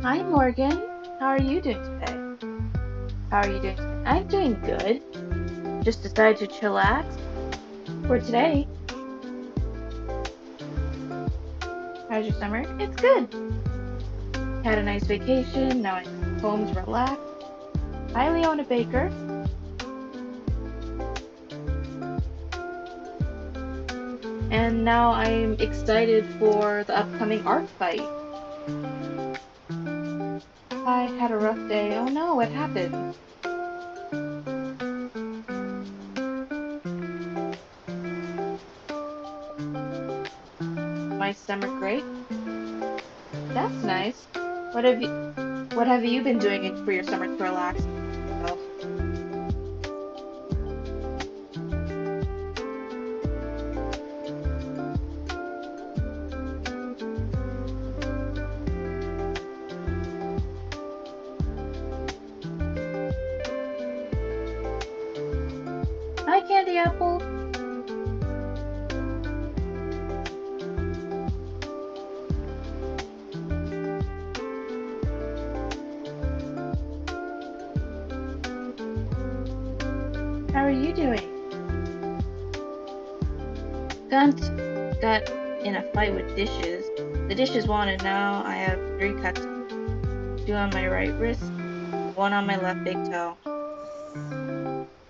Hi Morgan, how are you doing today? How are you doing today? I'm doing good. Just decided to chillax for today. How's your summer? It's good. Had a nice vacation. Now I'm home to relax. Hi Leona Baker. And now I'm excited for the upcoming art fight. I had a rough day. Oh no, what happened? My summer great. That's nice. What have you what have you been doing for your summer to relax yourself? Hi Candy Apple. How are you doing? Got in a fight with dishes. The dishes won, and now I have 3 cuts. 2 on my right wrist, 1 on my left big toe.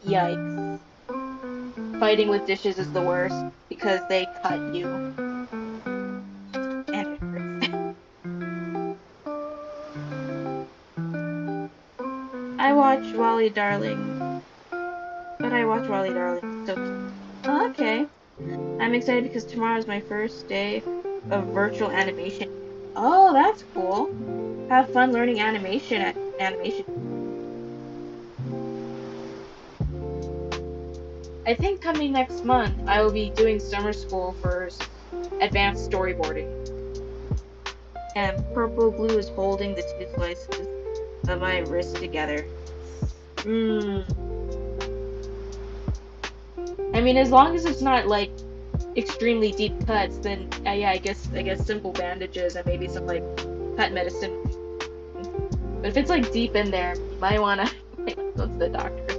Yikes. Fighting with dishes is the worst because they cut you. And it hurts. I watch Wally Darling, but I watch Wally Darling. So cute. Oh, okay. I'm excited because tomorrow is my first day of virtual animation. Oh, that's cool. Have fun learning animation. I think coming next month I will be doing summer school for advanced storyboarding. And purple glue is holding the 2 slices of my wrist together. Mmm. I mean, as long as it's not like extremely deep cuts, then yeah, I guess simple bandages and maybe some like cut medicine. But if it's like deep in there, you might wanna go to the doctor.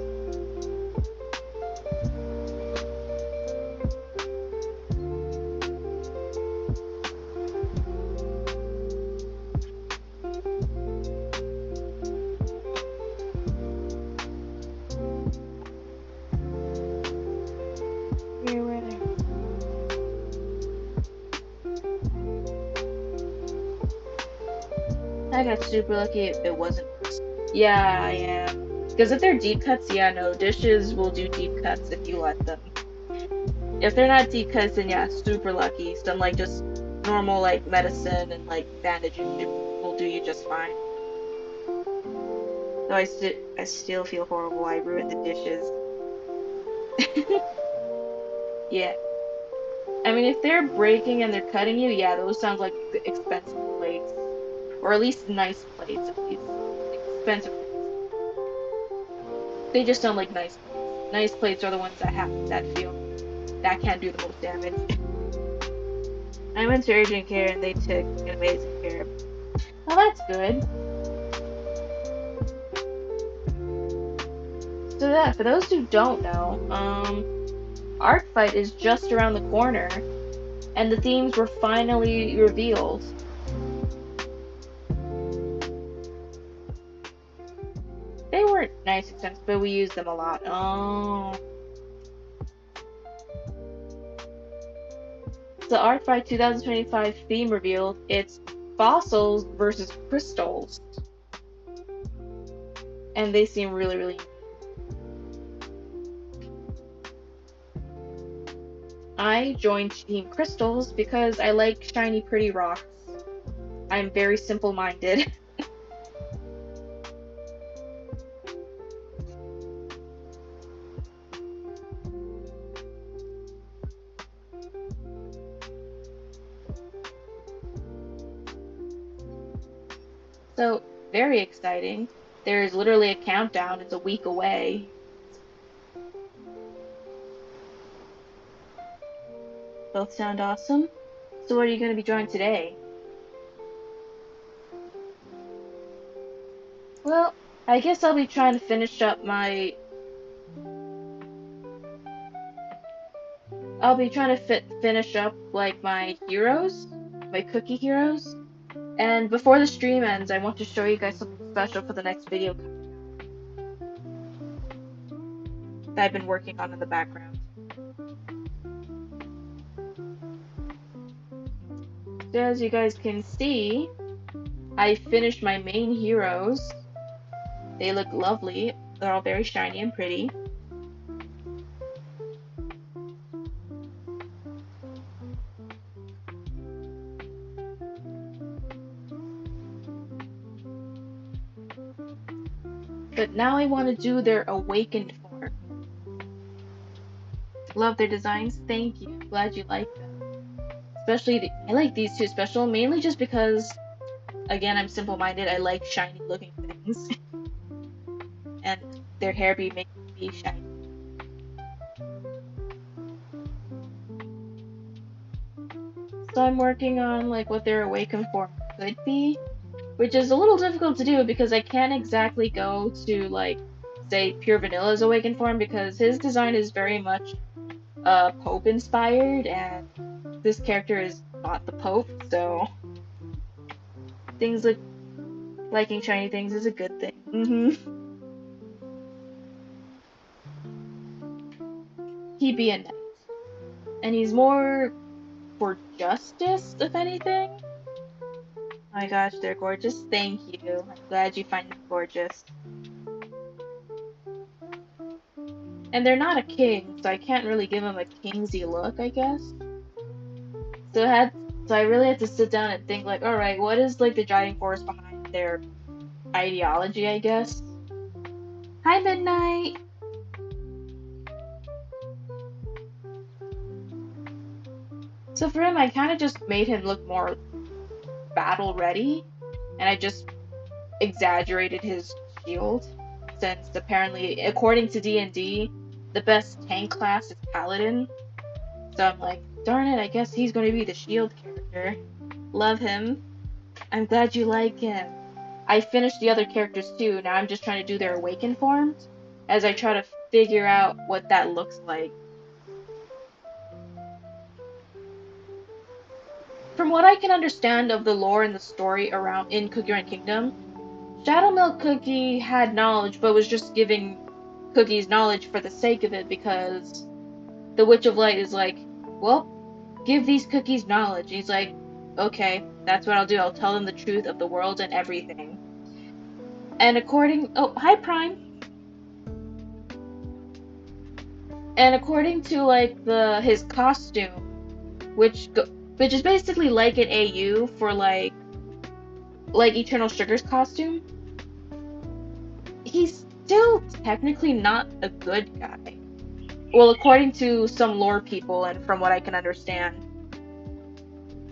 Here, where there. I got super lucky it wasn't. Yeah, I am. Because if they're deep cuts, yeah, no, dishes will do deep cuts if you let them. If they're not deep cuts, then yeah, super lucky. Some like just normal like medicine and like bandaging will do you just fine. Though I still feel horrible. I ruined the dishes. Yeah. I mean, if they're breaking and they're cutting you, yeah, those sound like expensive plates. Or at least nice plates, at least. Expensive plates. They just sound like nice plates. Nice plates are the ones that can do the most damage. I went to urgent care and they took amazing care of me. Well, that's good. So that, for those who don't know, Art Fight is just around the corner, and the themes were finally revealed. They weren't nice expensive, but we used them a lot. Oh. The Art Fight 2025 theme revealed, it's fossils versus crystals. And they seem really, really. I joined Team Crystals because I like shiny, pretty rocks. I'm very simple-minded. So, very exciting. There's literally a countdown, it's a week away. Both sound awesome. So what are you going to be drawing today? Well, I guess I'll be trying to finish up my... I'll be trying to finish up, like, my heroes. My cookie heroes. And before the stream ends, I want to show you guys something special for the next video that I've been working on in the background. So as you guys can see, I finished my main heroes. They look lovely. They're all very shiny and pretty. But now I want to do their awakened form. Love their designs. Thank you. Glad you like them. Especially, I like these two special, mainly just because, again, I'm simple-minded. I like shiny-looking things. And their hair be making me shiny. So I'm working on, like, what their awakened form could be, which is a little difficult to do because I can't exactly go to, like, say, Pure Vanilla's awakened form because his design is very much Pope inspired, and this character is not the Pope, so things like liking shiny things is a good thing. He'd be a knight, and he's more for justice, if anything. Oh my gosh, they're gorgeous. Thank you. I'm glad you find them gorgeous. And they're not a king, so I can't really give them a kingsy look, I guess. So I really had to sit down and think, like, alright, what is, like, the driving force behind their ideology, I guess? Hi, Midnight! So for him, I kind of just made him look more battle ready, and I just exaggerated his shield, since apparently, according to D&D, the best tank class is Paladin. So I'm like, darn it, I guess he's going to be the shield character. Love him. I'm glad you like him. I finished the other characters too, now I'm just trying to do their awakened forms, as I try to figure out what that looks like. From what I can understand of the lore and the story around in Cookie Run Kingdom, Shadowmilk Cookie had knowledge, but was just giving Cookie's knowledge for the sake of it because the Witch of Light is like, well, give these cookies knowledge. And he's like, okay, that's what I'll do. I'll tell them the truth of the world and everything. And oh, hi Prime. And according to like his costume, which is basically like an AU for like Eternal Sugar's costume, he's still technically not a good guy. Well, according to some lore people and from what I can understand,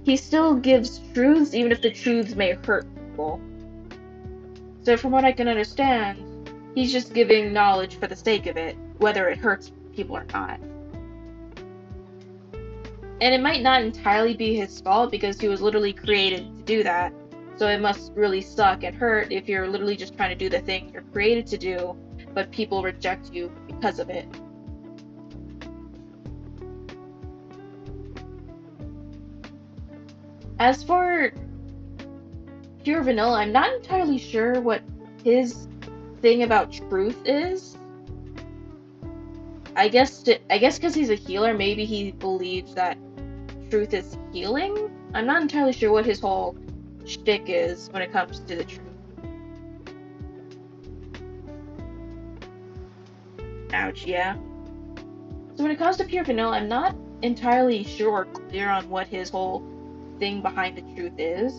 he still gives truths even if the truths may hurt people. So from what I can understand, he's just giving knowledge for the sake of it, whether it hurts people or not. And it might not entirely be his fault because he was literally created to do that. So it must really suck and hurt if you're literally just trying to do the thing you're created to do, but people reject you because of it. As for Pure Vanilla, I'm not entirely sure what his thing about truth is. I guess because he's a healer, maybe he believes that truth is healing? I'm not entirely sure what his whole shtick is when it comes to the truth. Ouch, yeah. So when it comes to Pure Vanilla, I'm not entirely sure or clear on what his whole thing behind the truth is.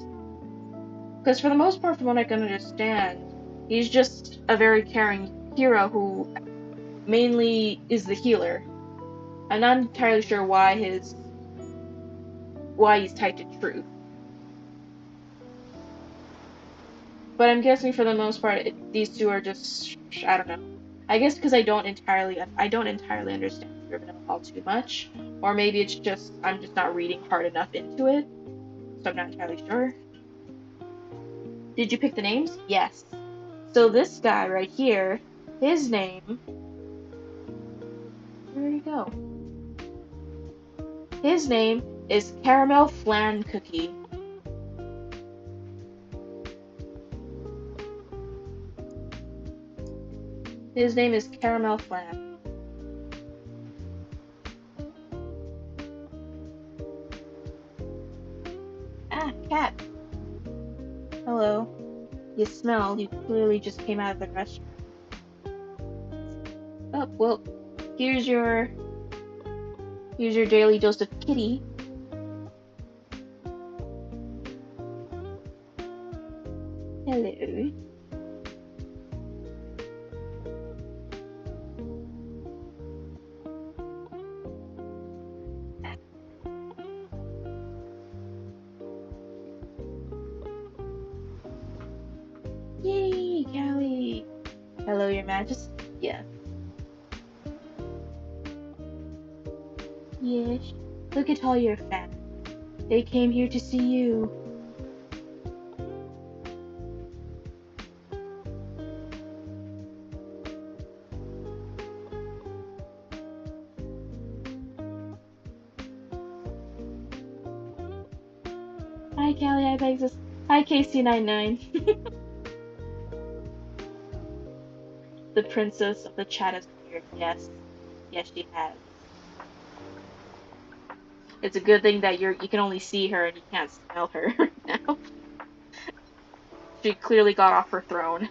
Because for the most part, from what I can understand, he's just a very caring hero who mainly is the healer. I'm not entirely sure why he's typed in truth. But I'm guessing for the most part, these two are just, I don't know. I guess because I don't entirely understand Pure Vanilla all too much, or maybe it's just I'm just not reading hard enough into it, so I'm not entirely sure. Did you pick the names? Yes. So this guy right here, his name, where did he go? His name is Caramel Flan Cookie. His name is Caramel Flan. Ah, cat. Hello. You smell. You clearly just came out of the restroom. Oh, well, here's your daily dose of kitty. Hello. Yay, Callie. Hello, Your Majesty. Yeah. Yes. Look at all your fans. They came here to see you. Hi, Callie. Hi, Pegasus. Hi, KC99. The princess of the chat has appeared. Yes. Yes, she has. It's a good thing that you can only see her and you can't smell her now. She clearly got off her throne.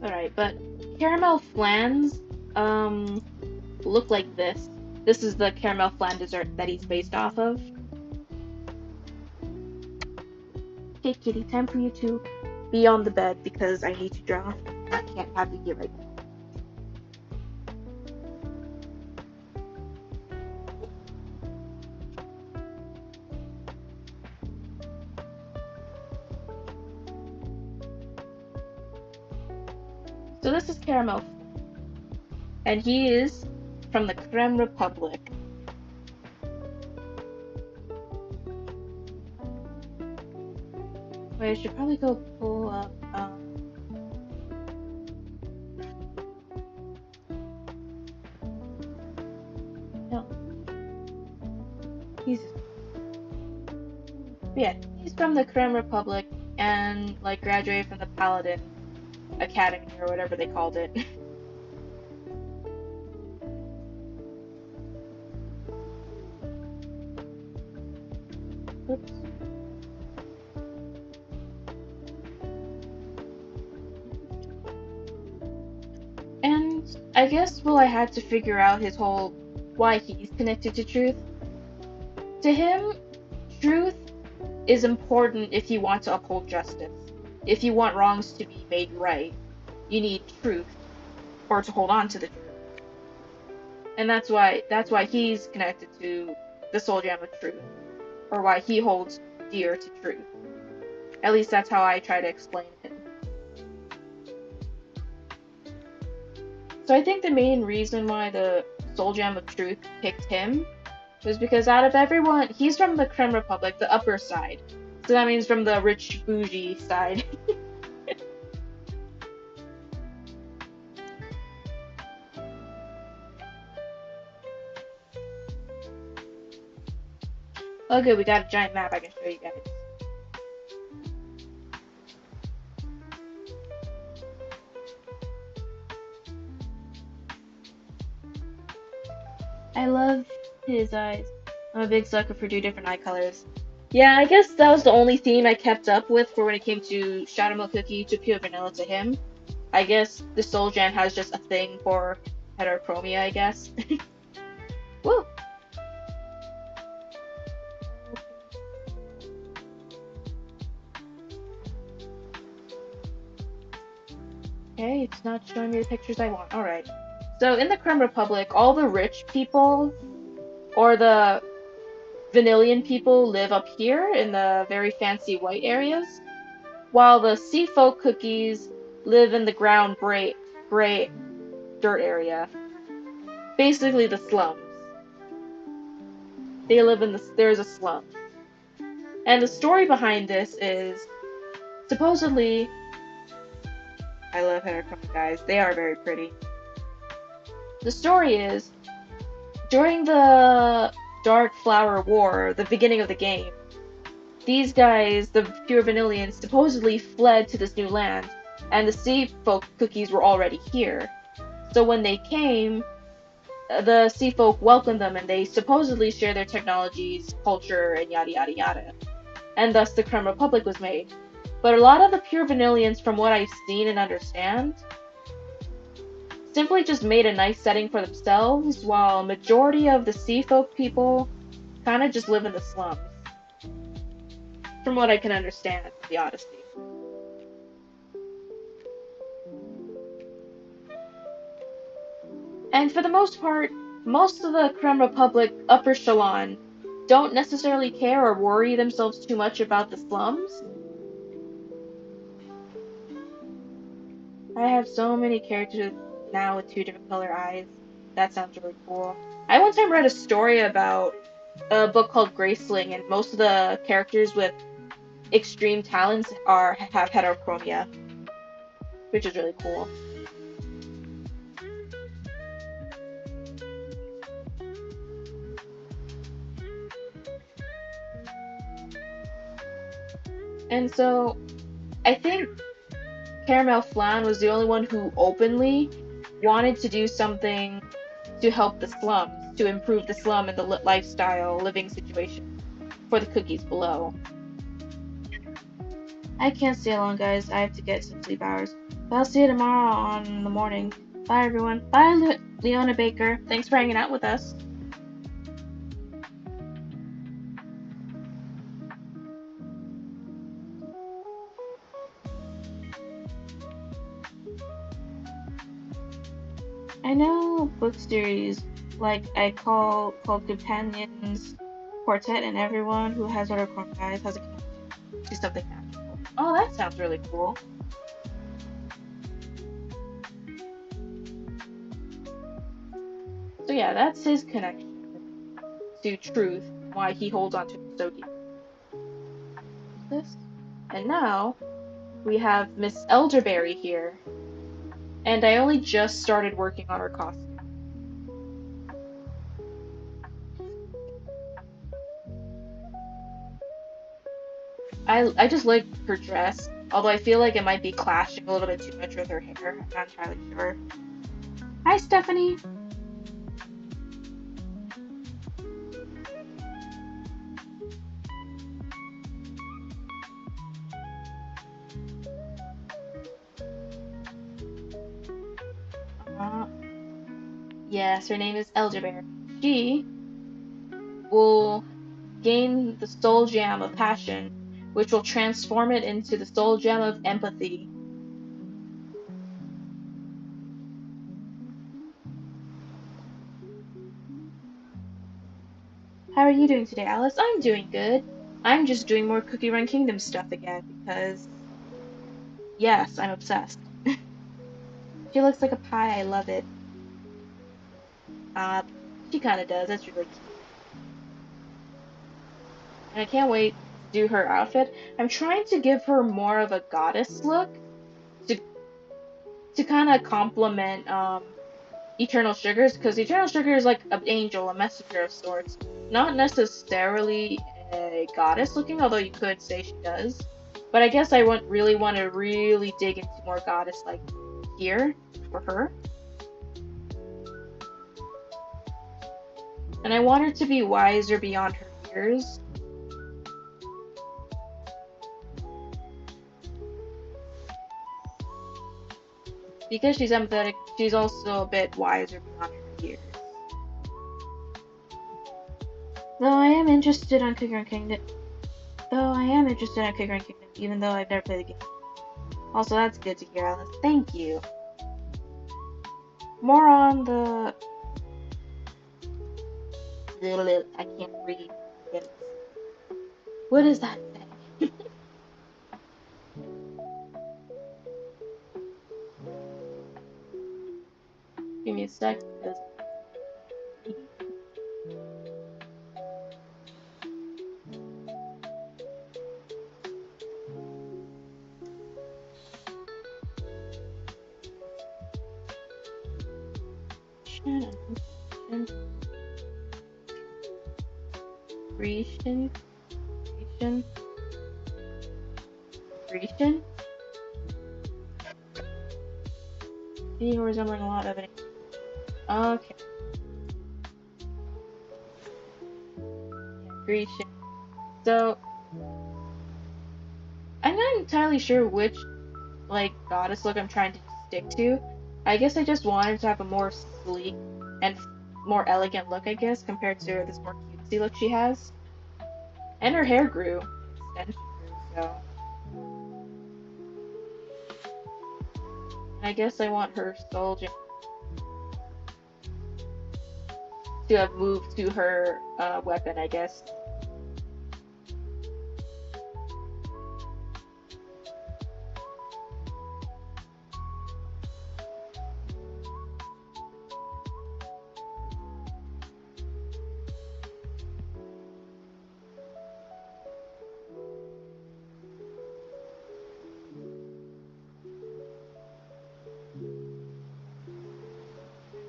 Alright, but caramel flans, look like this. This is the caramel flan dessert that he's based off of. Okay, kitty, time for you to be on the bed because I need to draw. I can't have you here right now. So this is Caramel, and he is from the Creme Republic. Wait, I should probably go pull up, no. He's from the Creme Republic and, like, graduated from the Paladin Academy or whatever they called it. Oops. And I guess, well, I had to figure out his whole why he's connected to truth. To him, truth is important if you want to uphold justice. If you want wrongs to be made right, you need truth, or to hold on to the truth. And that's why he's connected to the Soul Gem of Truth, or why he holds dear to truth. At least that's how I try to explain him. So I think the main reason why the Soul Gem of Truth picked him was because out of everyone, he's from the Creme Republic, the upper side. So that means from the rich bougie side. Okay, we got a giant map I can show you guys. I love his eyes. I'm a big sucker for 2 different eye colors. Yeah, I guess that was the only theme I kept up with for when it came to Shadow Milk Cookie to Pure Vanilla to him. I guess the Soul Gem has just a thing for heterochromia, I guess. Woo! Okay, it's not showing me the pictures I want. Alright. So in the Creme Republic, all the rich people, or the Vanillian people, live up here in the very fancy white areas, while the Sea Folk cookies live in the ground gray dirt area. Basically the slums. They live in there's a slum. And the story behind this is supposedly I love Heterochroma guys. They are very pretty. The story is during the Dark Flower War, the beginning of the game, these guys, the Pure Vanillians, supposedly fled to this new land, and the Sea Folk cookies were already here. So when they came, the Sea Folk welcomed them, and they supposedly share their technologies, culture, and yada yada yada. And thus the Creme Republic was made. But a lot of the Pure Vanillians, from what I've seen and understand, simply just made a nice setting for themselves, while majority of the Sea Folk people kind of just live in the slums. From what I can understand, the Odyssey. And for the most part, most of the Creme Republic upper echelon don't necessarily care or worry themselves too much about the slums. I have so many characters now with 2 different color eyes. That sounds really cool. I one time read a story about a book called Graceling, and most of the characters with extreme talents have heterochromia, which is really cool. And so, I think Caramel Flan was the only one who openly wanted to do something to help the slums, to improve the slum and the lifestyle, living situation for the cookies below. I can't stay long, guys. I have to get some sleep hours. But I'll see you tomorrow on the morning. Bye, everyone. Bye, Leona Baker. Thanks for hanging out with us. I know book series like called Companions, Quartet, and everyone who has Heterochrome guys has a connection to something magical. Oh, that sounds really cool. So yeah, that's his connection to truth, why he holds on to it so deep. This. And now we have Miss Elderberry here. And I only just started working on her costume. I just like her dress, although I feel like it might be clashing a little bit too much with her hair. I'm not entirely sure. Hi, Stephanie. Yes, her name is Elderberry. She will gain the soul gem of passion, which will transform it into the soul gem of empathy. How are you doing today, Alice? I'm doing good. I'm just doing more Cookie Run Kingdom stuff again because, yes, I'm obsessed. She looks like a pie. I love it. She kind of does. That's really cute. And I can't wait to do her outfit. I'm trying to give her more of a goddess look to kind of complement Eternal Sugars, because Eternal Sugar is like an angel, a messenger of sorts. Not necessarily a goddess looking, although you could say she does. But I guess I really want to really dig into more goddess like here for her. And I want her to be wiser beyond her years. Because she's empathetic, she's also a bit wiser beyond her years. Though I am interested on Cookie Run Kingdom, even though I've never played the game. Also, that's good to hear, Alice. Thank you. More on the... I can't read. What is that thing? Give me a sec. Because Grecian, Grecian, Grecian. See, we're resembling a lot of it. Okay, Grecian. So I'm not entirely sure which like goddess look I'm trying to stick to. I guess I just wanted to have a more sleek and more elegant look, I guess, compared to this more cutesy look she has. And her hair grew, extension grew, so I guess I want her soul gem to have moved to her weapon, I guess.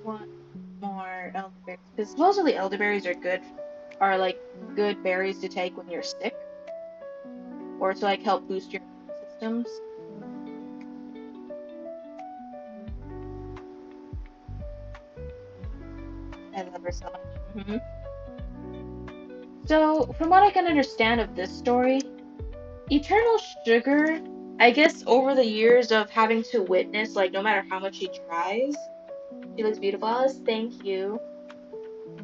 Want more elderberries because supposedly elderberries are like good berries to take when you're sick or to like help boost your immune systems. I love her so much. So, from what I can understand of this story, Eternal Sugar, I guess over the years of having to witness, like, no matter how much she tries, she looks beautiful, Alice, thank you,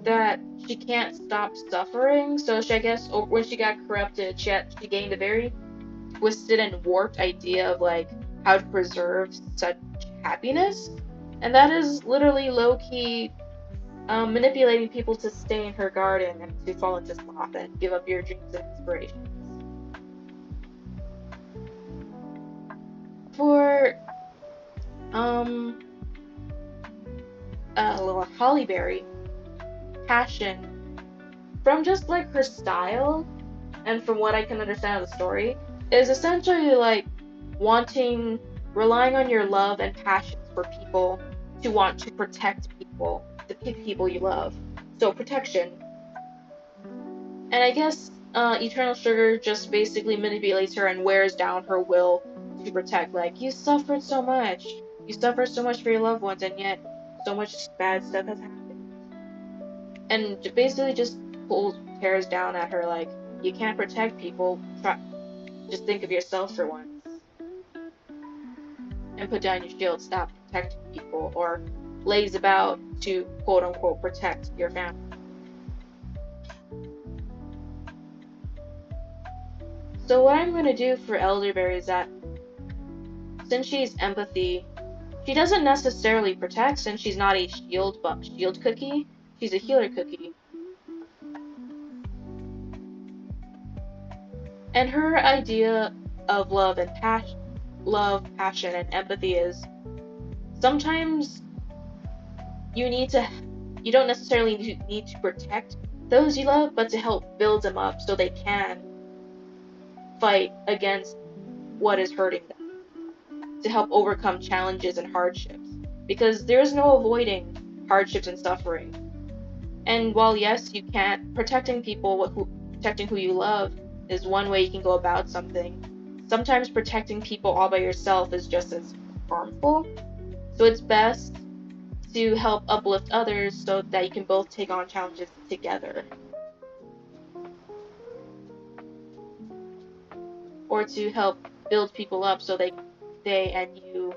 that she can't stop suffering. So, I guess when she got corrupted, she gained a very twisted and warped idea of, like, how to preserve such happiness. And that is literally low key manipulating people to stay in her garden and to fall into sloth and give up your dreams and aspirations. For little Hollyberry, passion, from just like her style and from what I can understand of the story, is essentially like relying on your love and passions for people to want to protect people, the people you love. So protection. And I guess Eternal Sugar just basically manipulates her and wears down her will to protect. Like, you suffered so much. You suffered so much for your loved ones, and yet so much bad stuff has happened. And basically just tears down at her like, you can't protect people. Just think of yourself for once. And put down your shield. Stop protecting people. Or lays about to quote unquote protect your family. So what I'm going to do for Elderberry is that since she's empathy, she doesn't necessarily protect since she's not a shield cookie. She's a healer cookie. And her idea of love, passion, and empathy is sometimes you don't necessarily need to protect those you love, but to help build them up so they can fight against what is hurting them, to help overcome challenges and hardships, because there is no avoiding hardships and suffering. And while yes, you can't protecting who you love is one way you can go about something, sometimes protecting people all by yourself is just as harmful. So it's best to help uplift others so that you can both take on challenges together. Or to help build people up so they and you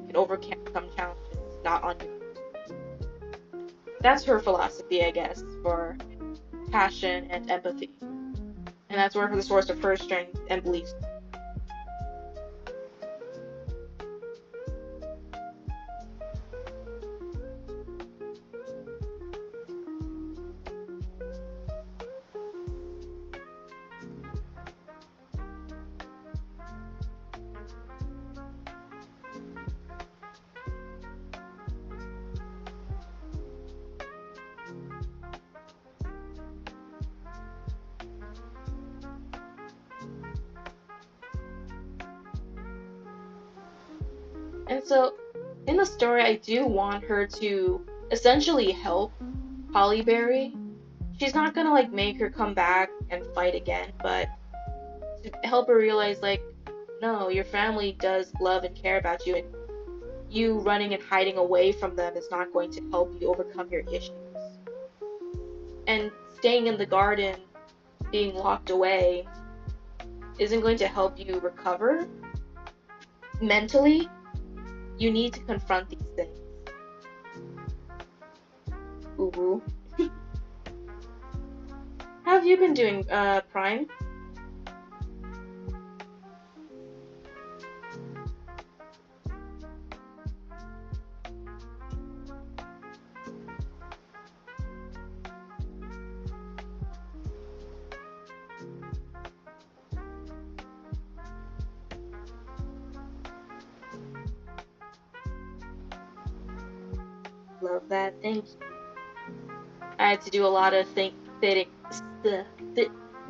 can overcome challenges not on your own. That's her philosophy, I guess, for passion and empathy. And that's where the source of her strength and beliefs. And so, in the story, I do want her to essentially help Holly Berry. She's not gonna like make her come back and fight again, but to help her realize like, no, your family does love and care about you, and you running and hiding away from them is not going to help you overcome your issues. And staying in the garden, being locked away, isn't going to help you recover mentally. You need to confront these things. Ooh. How have you been doing, Prime? Love that. Thank you. I had to do a lot of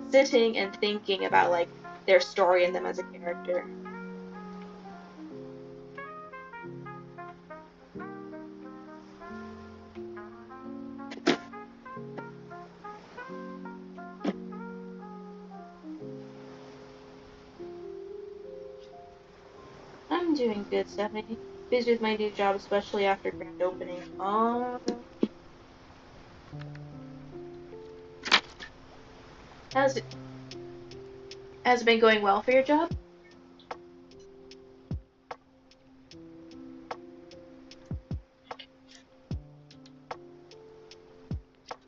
sitting and thinking about like their story and them as a character. I'm doing good, Stephanie. Busy with my new job, especially after grand opening. How's it has it been going well for your job?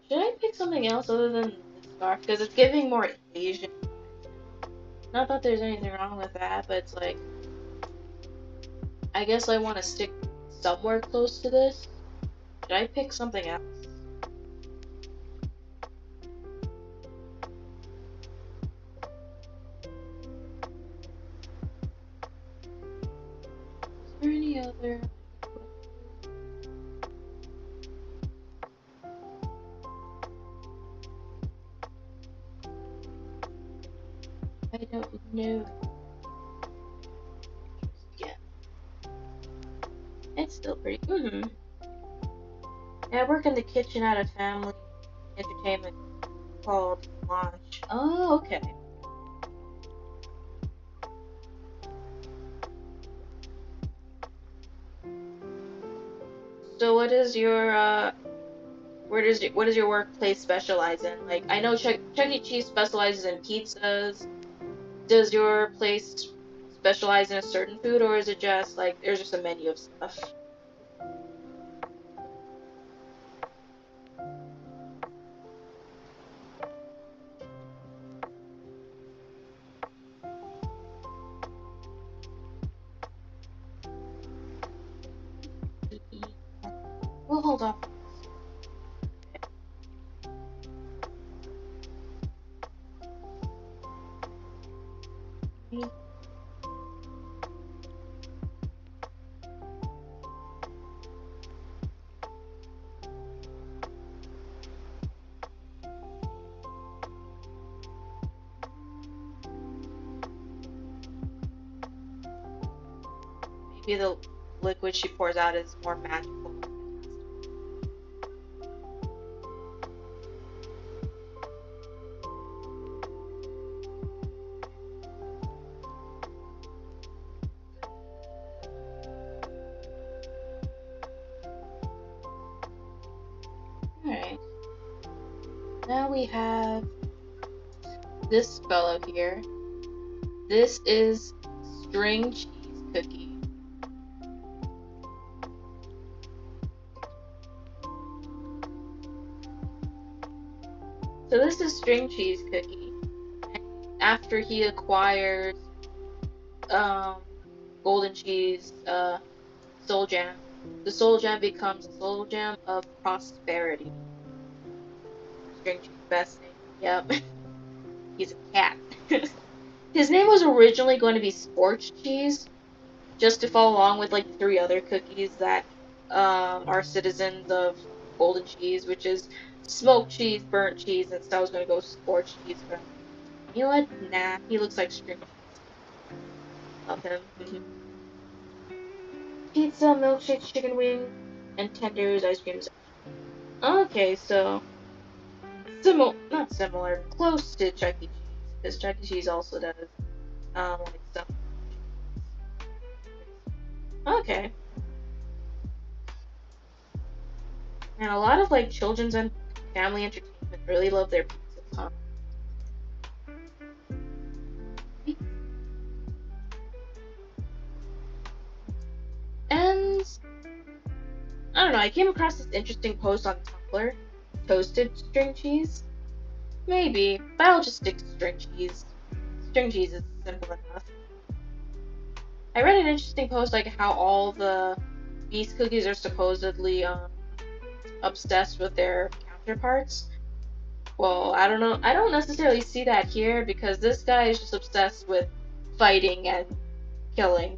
Should I pick something else other than the scarf? Because it's giving more Asian. Not that there's anything wrong with that, but it's like I guess I want to stick somewhere close to this. Should I pick something else? Is there any other? I don't know. Yeah, it's still pretty. Yeah, I work in the kitchen at a family entertainment called Launch. Oh, okay. So what is your what does your workplace specialize in? Like I know Chuck E. Cheese specializes in pizzas. Does your place specialize in a certain food, or is it just like there's just a menu of stuff? We'll hold off. Maybe the liquid she pours out is more magical. Alright. Now we have this fellow here. This is string cheese cookie. So this is string cheese cookie. After he acquires golden cheese, soul jam, the soul jam becomes the soul jam of prosperity. String cheese, best name. Yep. He's a cat. His name was originally going to be Scorched Cheese, just to follow along with like 3 other cookies that are citizens of golden cheese, which is smoked cheese, burnt cheese, and so I was gonna go Scorched Cheese, but you know what? Nah, he looks like string cheese. Love him. pizza, milkshakes, chicken wings, and tenders, ice creams. Okay, so not similar, close to Chuck E. Cheese, because Chuck E. Cheese also does like stuff. Okay, and a lot of like children's and family entertainment really love their pizzas, huh? And I don't know, I came across this interesting post on Tumblr. Toasted string cheese? Maybe, but I'll just stick to string cheese. String cheese is simple enough. I read an interesting post like how all the Beast cookies are supposedly obsessed with their counterparts. Well, I don't know. I don't necessarily see that here because this guy is just obsessed with fighting and killing,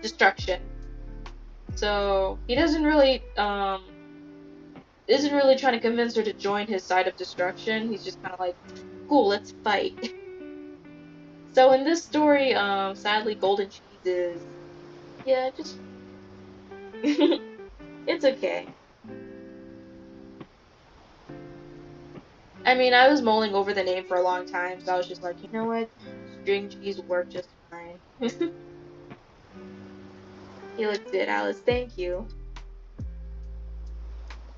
destruction. So he doesn't really isn't really trying to convince her to join his side of destruction. He's just kind of like, cool, let's fight. So in this story, sadly, Golden Cheese is, yeah, just, it's okay. I mean, I was mulling over the name for a long time, so I was just like, you know what, string cheese will work just fine. You look good, Alice, thank you.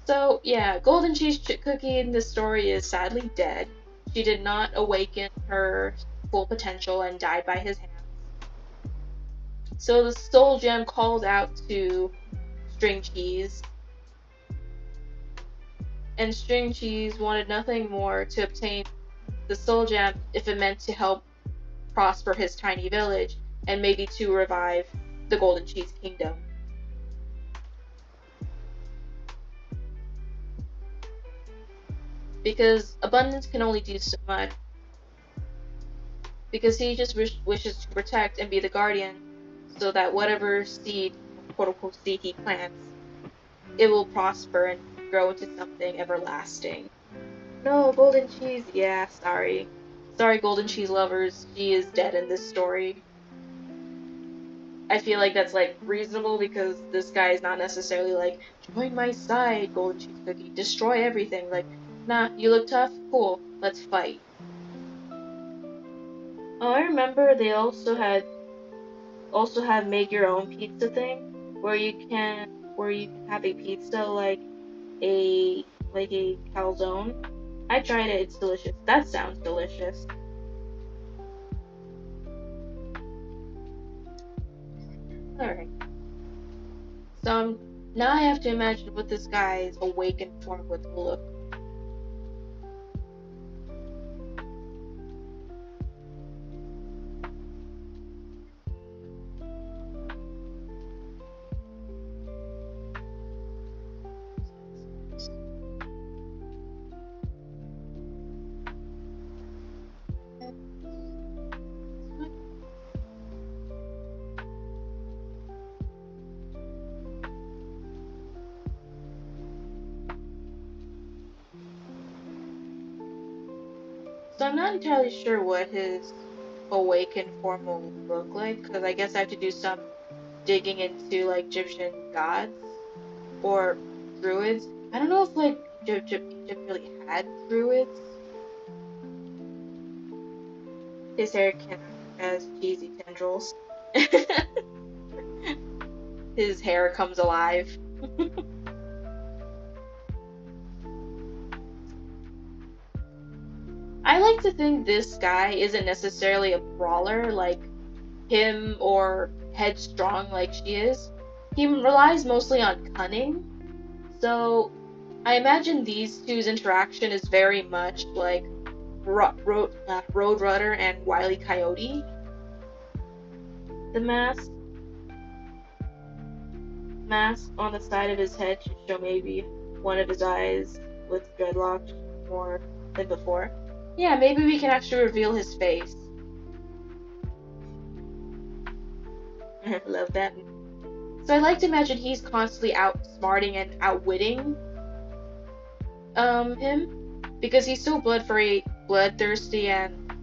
So, yeah, Golden Cheese Cookie in this story is sadly dead. She did not awaken her full potential and died by his hands. So the Soul Gem calls out to String Cheese, and String Cheese wanted nothing more to obtain the Soul Gem if it meant to help prosper his tiny village and maybe to revive the Golden Cheese Kingdom. Because abundance can only do so much. Because he just wishes to protect and be the guardian so that whatever seed, quote unquote seed he plants, it will prosper and grow into something everlasting. No, Golden Cheese, yeah, sorry. Sorry, Golden Cheese lovers, she is dead in this story. I feel like that's like reasonable because this guy is not necessarily like, join my side, Golden Cheese Cookie, destroy everything. Like, nah, you look tough? Cool, let's fight. Oh, I remember they also had make your own pizza thing where you can have a pizza like a calzone. I tried it, it's delicious. That sounds delicious. Alright. So now I have to imagine what this guy's awakened form would look. So I'm not entirely sure what his awakened form will look like, because I guess I have to do some digging into like Egyptian gods or druids. I don't know if like Egypt really had druids. His hair can has cheesy tendrils. His hair comes alive. I like to think this guy isn't necessarily a brawler like him or headstrong like she is. He relies mostly on cunning. So I imagine these two's interaction is very much like Roadrunner and Wile E. Coyote. The mask on the side of his head should show maybe one of his eyes with dreadlocks more than before. Yeah, maybe we can actually reveal his face. Love that. So I like to imagine he's constantly outsmarting and outwitting him because he's so bloodthirsty and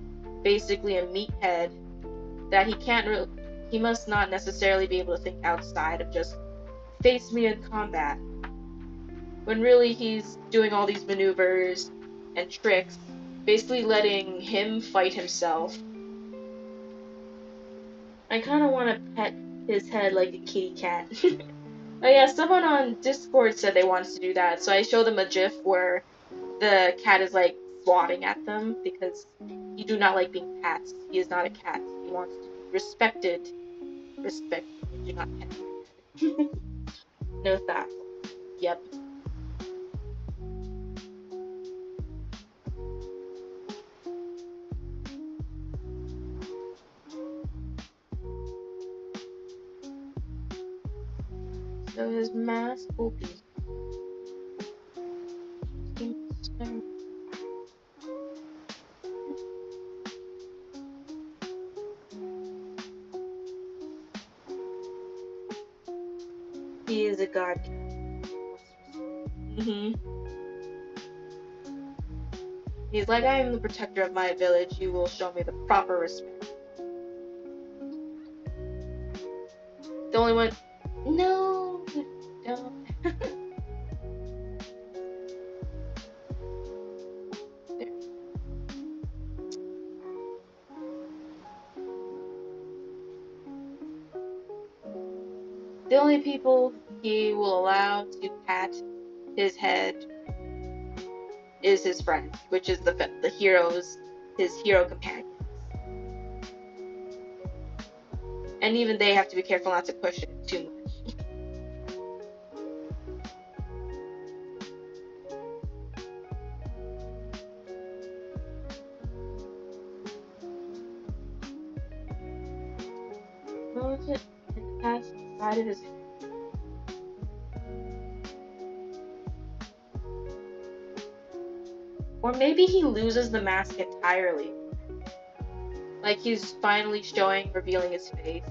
basically a meathead that he can't he must not necessarily be able to think outside of just face me in combat. When really he's doing all these maneuvers and tricks, basically letting him fight himself. I kind of want to pet his head like a kitty cat. Oh yeah, someone on Discord said they wanted to do that, so I showed them a GIF where the cat is like swatting at them because he do not like being pats. He is not a cat. He wants to be respected. Respect. Do not pet my head. No thought. Yep. So his mask will be. He is a god cat. He's like, I am the protector of my village. You will show me the proper respect. The only one. No, don't. The only people he will allow to pat his head is his friend, which is the heroes, his hero companions. And even they have to be careful not to push it too much. What was it? In the past side of his head. Or maybe he loses the mask entirely. Like he's finally revealing his face.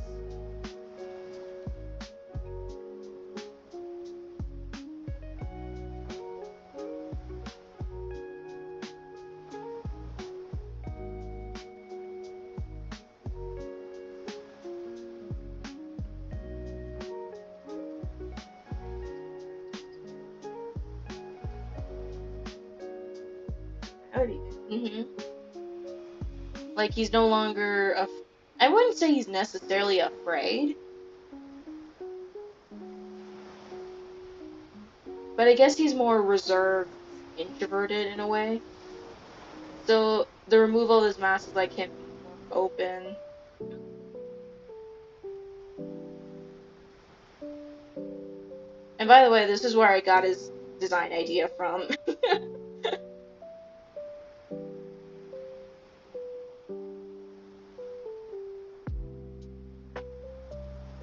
Like he's no longer I wouldn't say he's necessarily afraid, but I guess he's more reserved, introverted in a way. So the removal of his mask is like him being more open. And by the way, this is where I got his design idea from.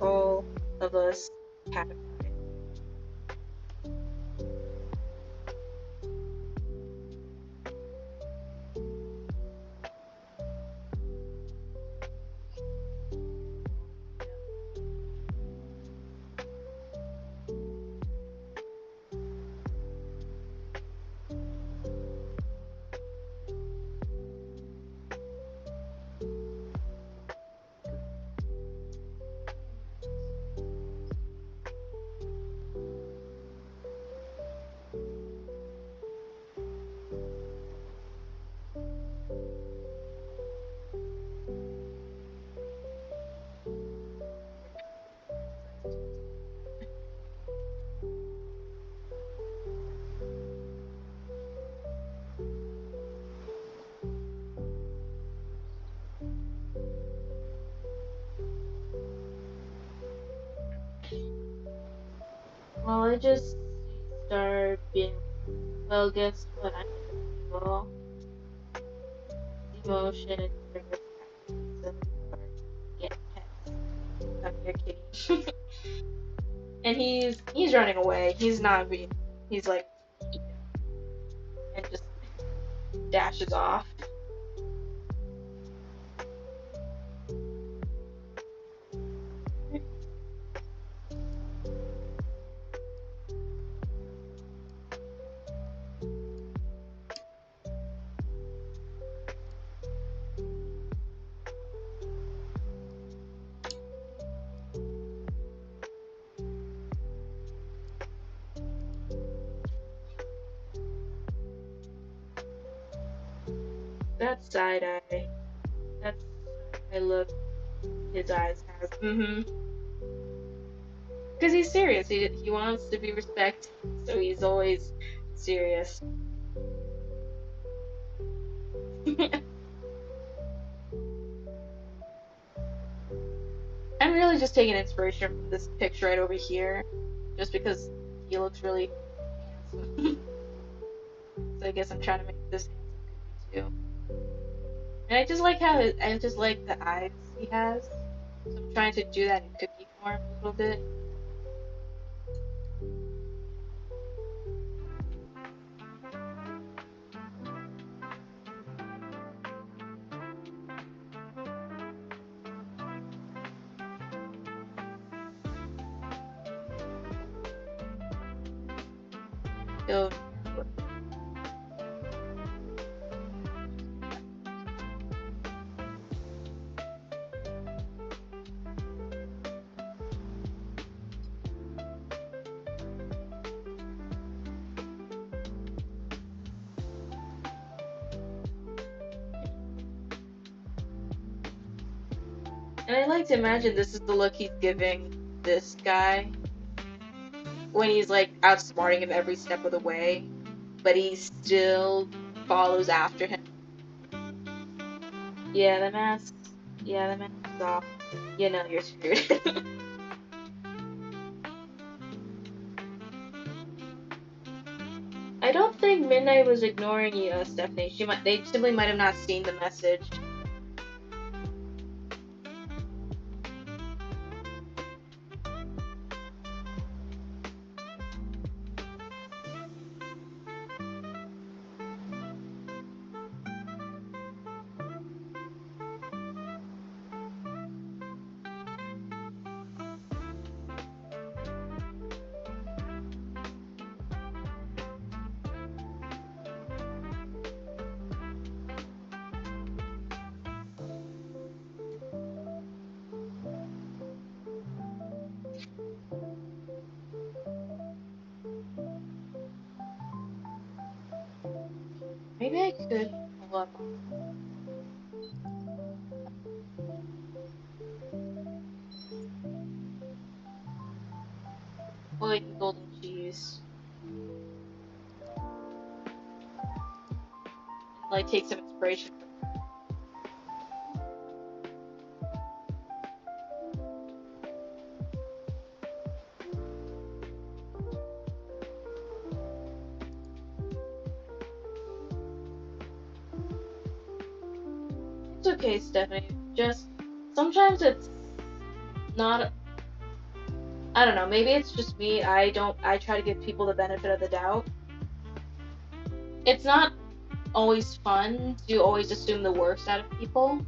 All of us category. Well, I just started being. Well, guess what? I'm well, emotion, trigger, so get pets. Come here, kitty. And he's running away. He's not being. He's like, and just dashes off. that side eye. That's I look his eyes have. Because he's serious. He wants to be respected, so he's always serious. I'm really just taking inspiration from this picture right over here, just because he looks really handsome. So I guess I'm trying to make this handsome too. And I just like I just like the eyes he has. So I'm trying to do that in cookie form a little bit. So and I like to imagine this is the look he's giving this guy when he's like outsmarting him every step of the way, but he still follows after him. Yeah, the mask. Yeah, the mask is off. You know you're screwed. I don't think Midnight was ignoring you, Stephanie. They simply might have not seen the message. Maybe I could pull up like golden cheese and like take some inspiration from her. It's okay, Stephanie. Just sometimes it's not. I don't know. Maybe it's just me. I try to give people the benefit of the doubt. It's not always fun to always assume the worst out of people,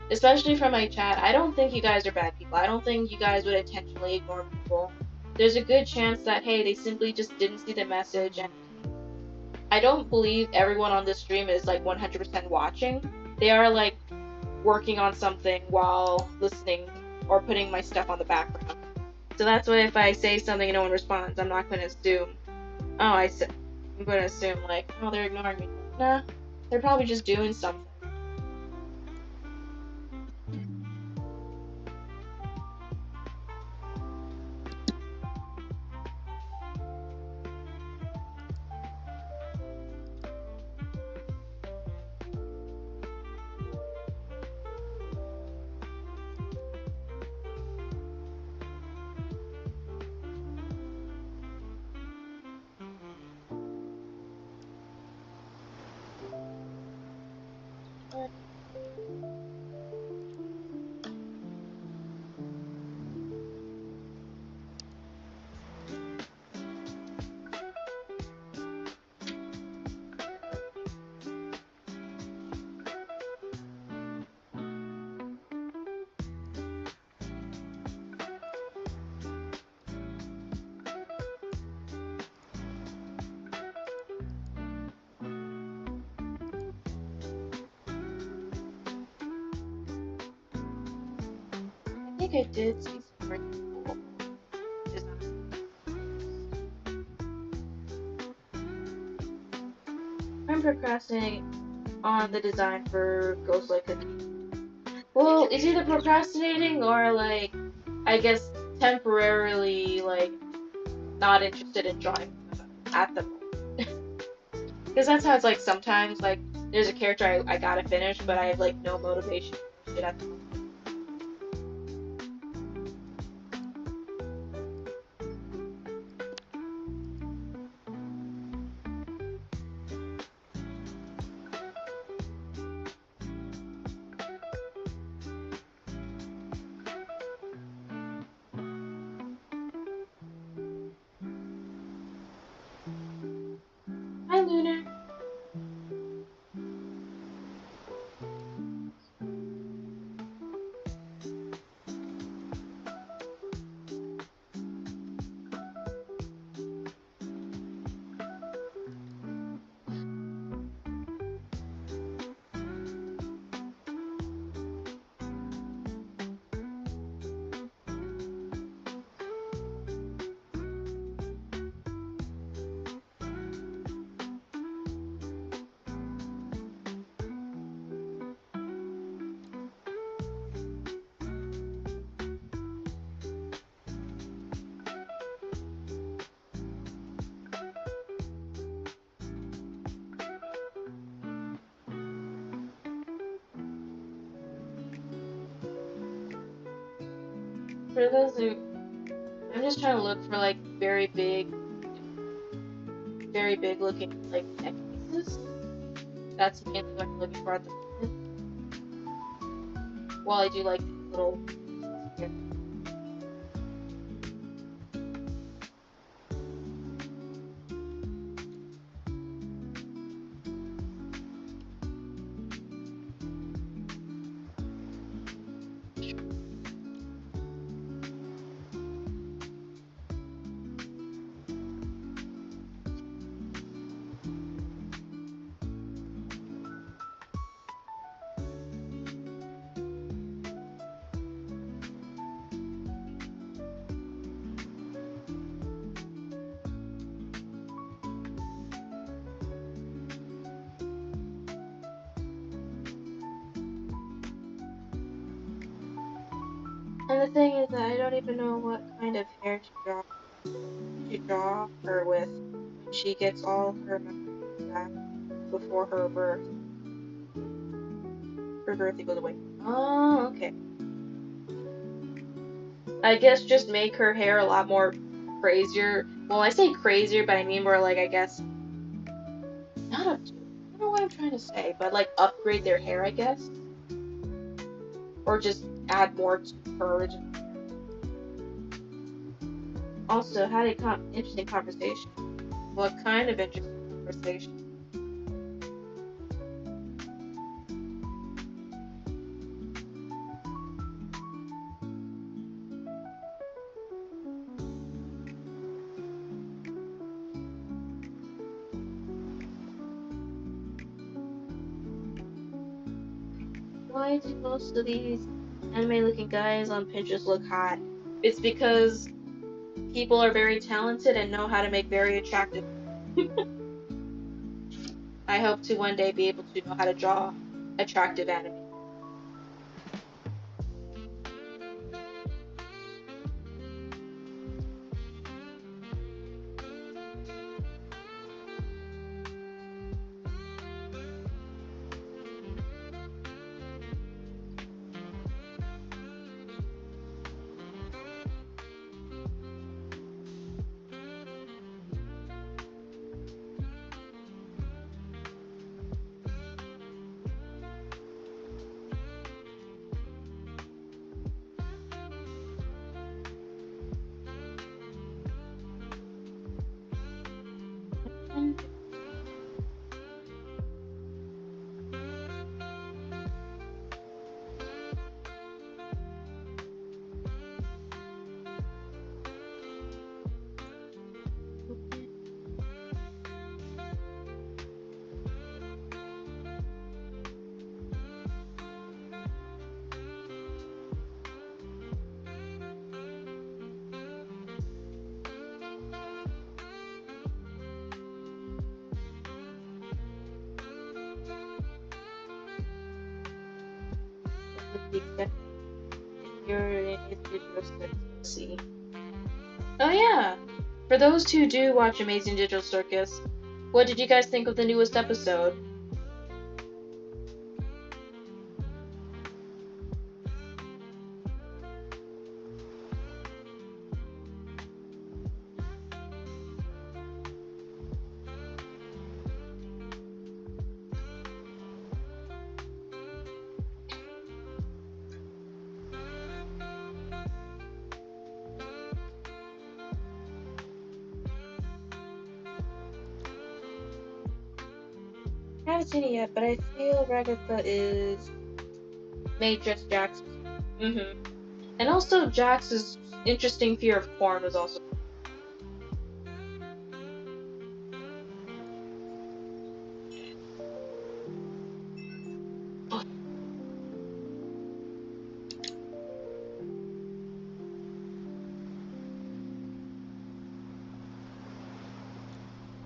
especially from my chat. I don't think you guys are bad people. I don't think you guys would intentionally ignore people. There's a good chance that, hey, they simply just didn't see the message, and I don't believe everyone on this stream is like 100% watching. They are like working on something while listening or putting my stuff on the background. So that's why if I say something and no one responds, I'm not going to assume, I'm going to assume like, oh, they're ignoring me. Nah, they're probably just doing something. I think I did see some pretty cool designs. I'm procrastinating on the design for Ghost Like Cookie. Well, it's either procrastinating or like, I guess temporarily like not interested in drawing at the moment. Because that's how it's like sometimes like there's a character I gotta finish, but I have like no motivation to finish it at the moment. Hi, Lunar. For those who, I'm just trying to look for like very big looking like neck pieces. That's mainly what I'm looking for at the moment. While I do like little here. And the thing is that I don't even know what kind of hair to draw her with when she gets all her memories back before her birth. Her birthday goes away. Oh, okay. I guess just make her hair a lot more crazier. Well, I say crazier, but I mean more like, I guess, not up to. I don't know what I'm trying to say, but like upgrade their hair, I guess. Or just add more to her original hair. Also, had a interesting conversation. What kind of interesting conversation? Why do most of these anime-looking guys on Pinterest look hot? It's because people are very talented and know how to make very attractive. I hope to one day be able to know how to draw attractive anime. week's schedule. If you're in his digital circus, let's see. Oh yeah! For those who do watch Amazing Digital Circus, what did you guys think of the newest episode? I haven't seen it yet, but I feel Ragatha is made just Jax. And also Jax's interesting fear of corn was also.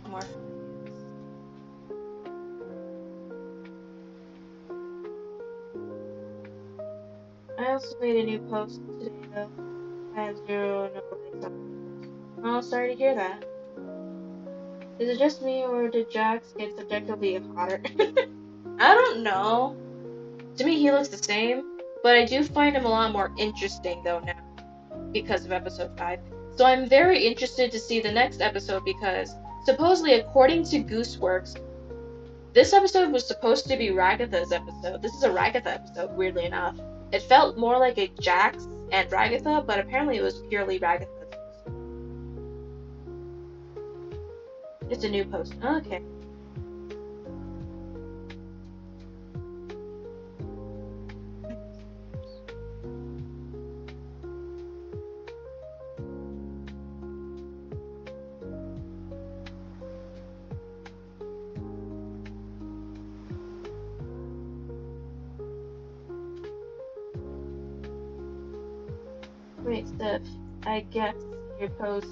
More. I also made a new post today though. I have zero no likes on it. Oh, sorry to hear that. Is it just me or did Jax get subjectively hotter? I don't know. To me, he looks the same, but I do find him a lot more interesting though now because of episode 5. So I'm very interested to see the next episode because supposedly, according to Gooseworks, this episode was supposed to be Ragatha's episode. This is a Ragatha episode, weirdly enough. It felt more like a Jax and Ragatha, but apparently it was purely Ragatha's. It's a new post. Okay. Wait, Steph. I guess your post.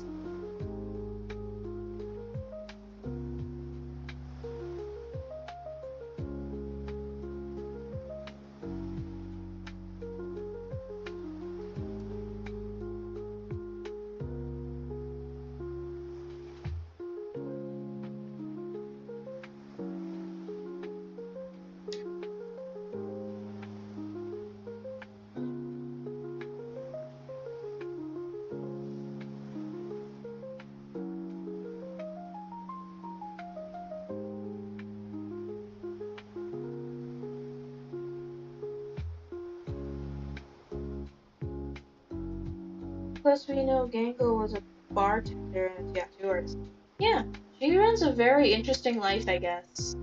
Plus, we know Gango was a bartender and a tattoo artist. Yeah, she runs a very interesting life, I guess.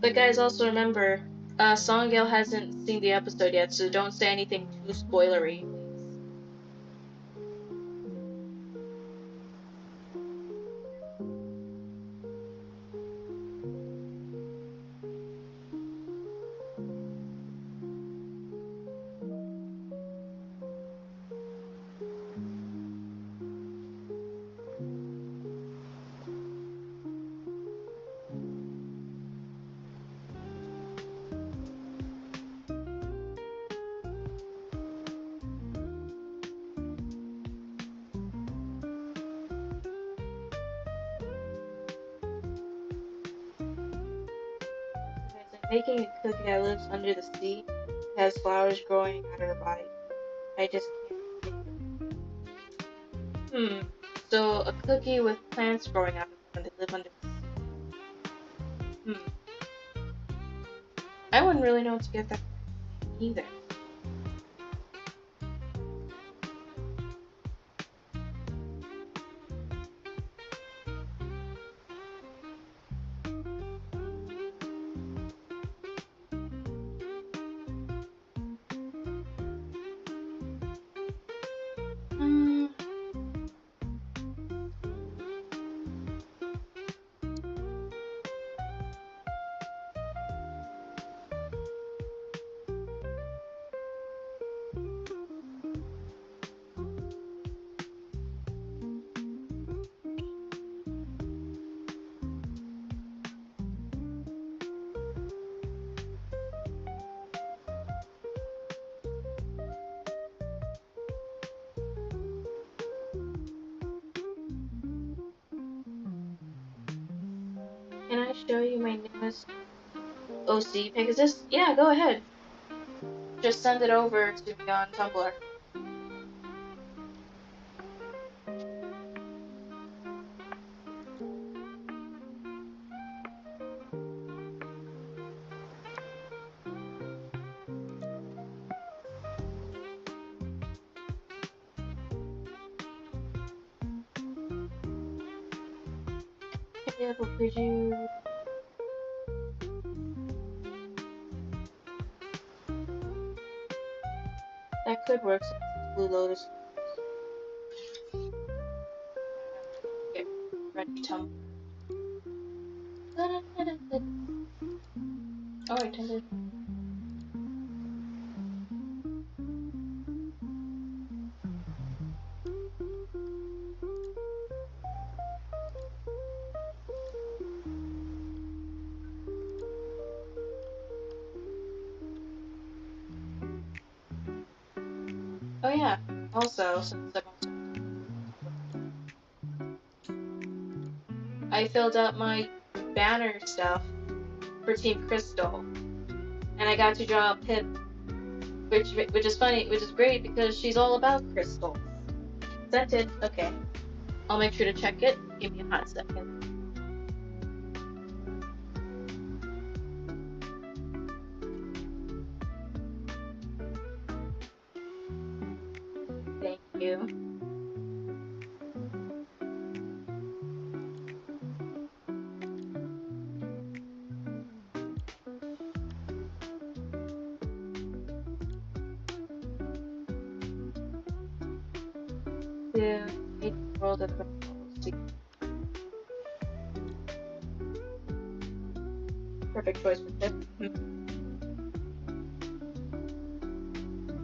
But guys, also remember, Songale hasn't seen the episode yet, so don't say anything too spoilery, please. Guys, I'm making a cookie that lives under the sea. It has flowers growing out of her body. I just can't. So a cookie with plants growing out of them, and they live under the sea. I wouldn't really know what to give that either. can I show you my newest OC pic? Is this? Yeah, go ahead. Just send it over to me on Tumblr. Yeah, but could you? That could work since it's Blue Lotus. Get ready, Tumblr. Oh, I did it. Oh yeah. Also, since I'm also I filled out my banner stuff for Team Crystal, and I got to draw Pip, which is funny, which is great because she's all about crystals. Sent it. Okay. I'll make sure to check it. Give me a hot second. Thank you. To make the world of crystals. Perfect choice for Pip.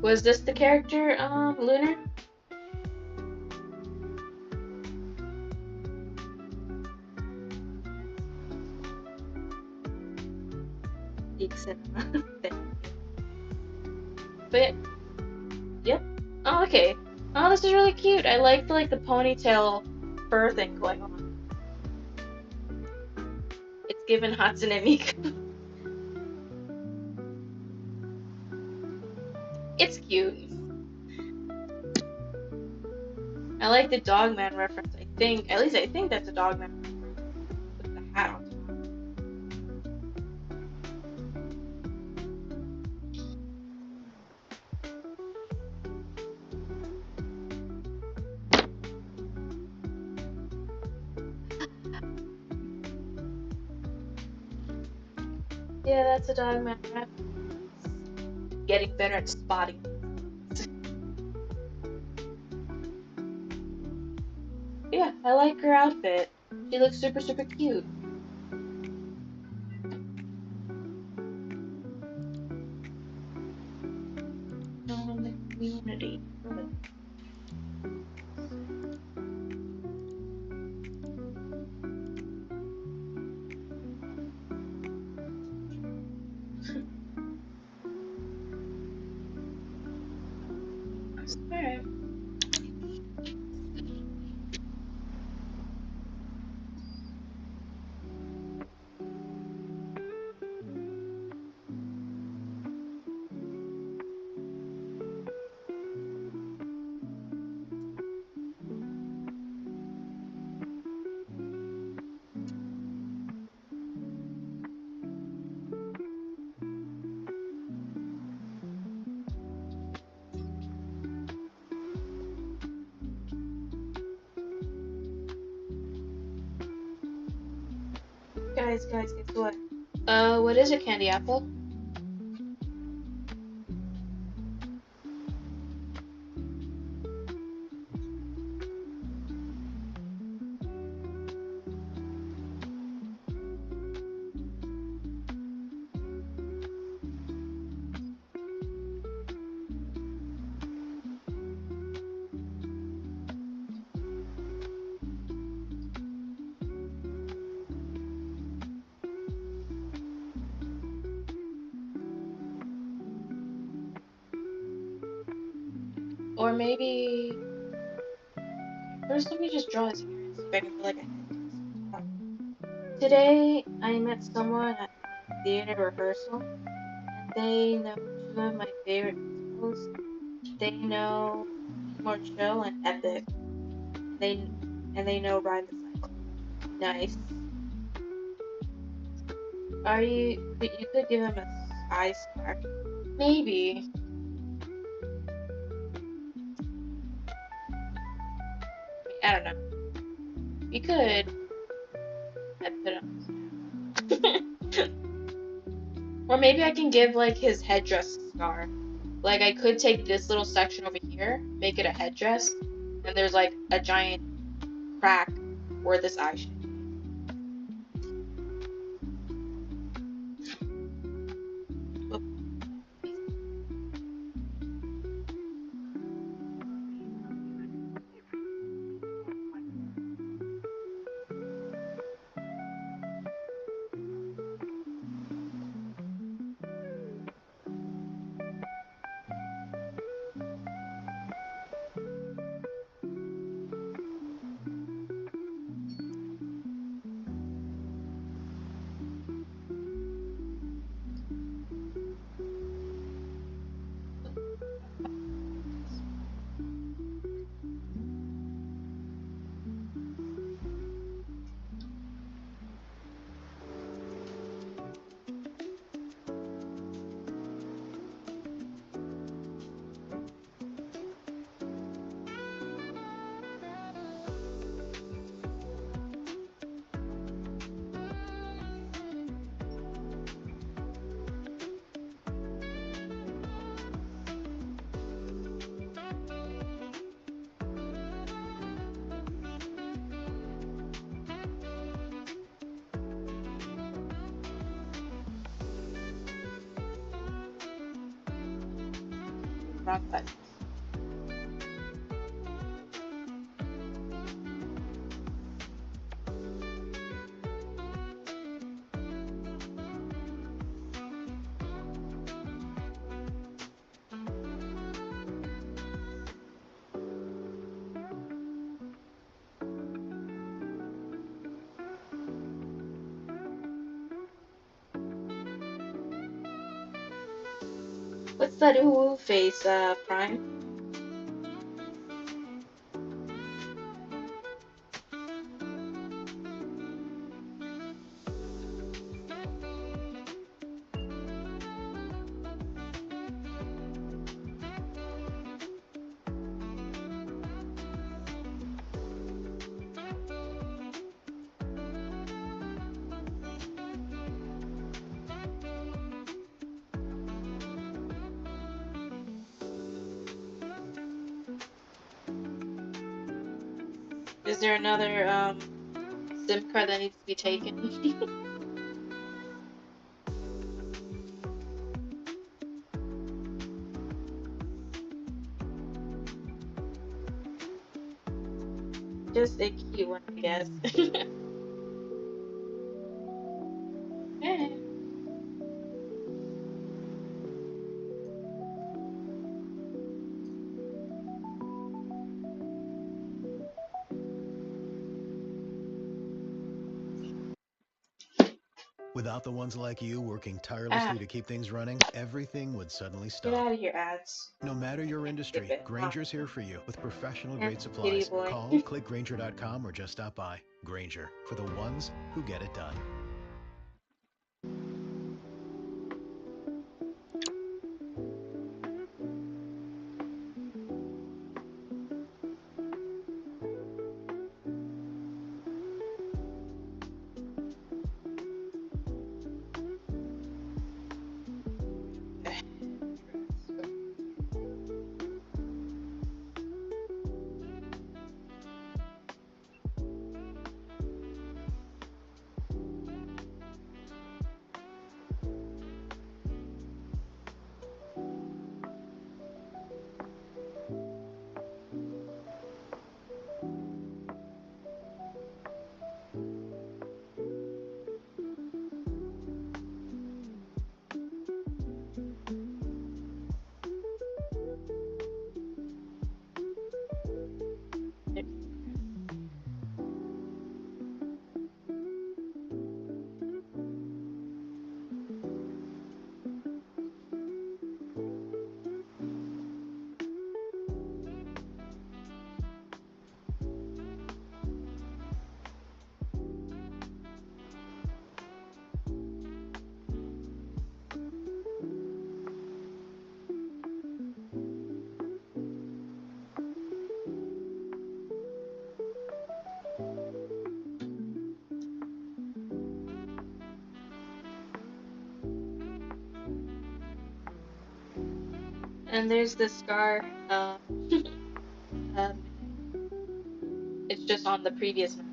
Was this the character, Lunar? Geek Cinema. But yep. Oh, okay. Oh, this is really cute. I like the ponytail fur thing going on. It's given Hatsune Miku. It's cute. I like the Dogman reference. I think, at least I think that's a Dogman reference with the hat on top. Yeah, that's a Dogman reference. Getting better at spotting. Yeah, I like her outfit. She looks super, super cute. On the community. Alright. Guys, guess what? What is it, Candy Apple? Or maybe... First, let me just draw his hair and see if I can feel like a head. Today I met someone at my theater rehearsal, and they know two of my favorite musicals. They know Be More Chill and Epic. They and they know Ride the Cycle. Nice. You could give him a I-star. Maybe. I don't know. You could. I'd put him. Or maybe I can give like his headdress a star. Like I could take this little section over here, make it a headdress, and there's like a giant crack where this eye should be. Wrong button. What's that ooh face, Prime? Is there another SIM card that needs to be taken? Just a key one, I guess. Okay. Without the ones like you working tirelessly to keep things running, everything would suddenly Get stop. out of here, ads. No matter your Skip industry, it. Grainger's here for you with professional And grade kitty supplies. boy. Call, click Grainger.com, or just stop by. Grainger, for the ones who get it done. And there's this scar. Um, it's just on the previous map.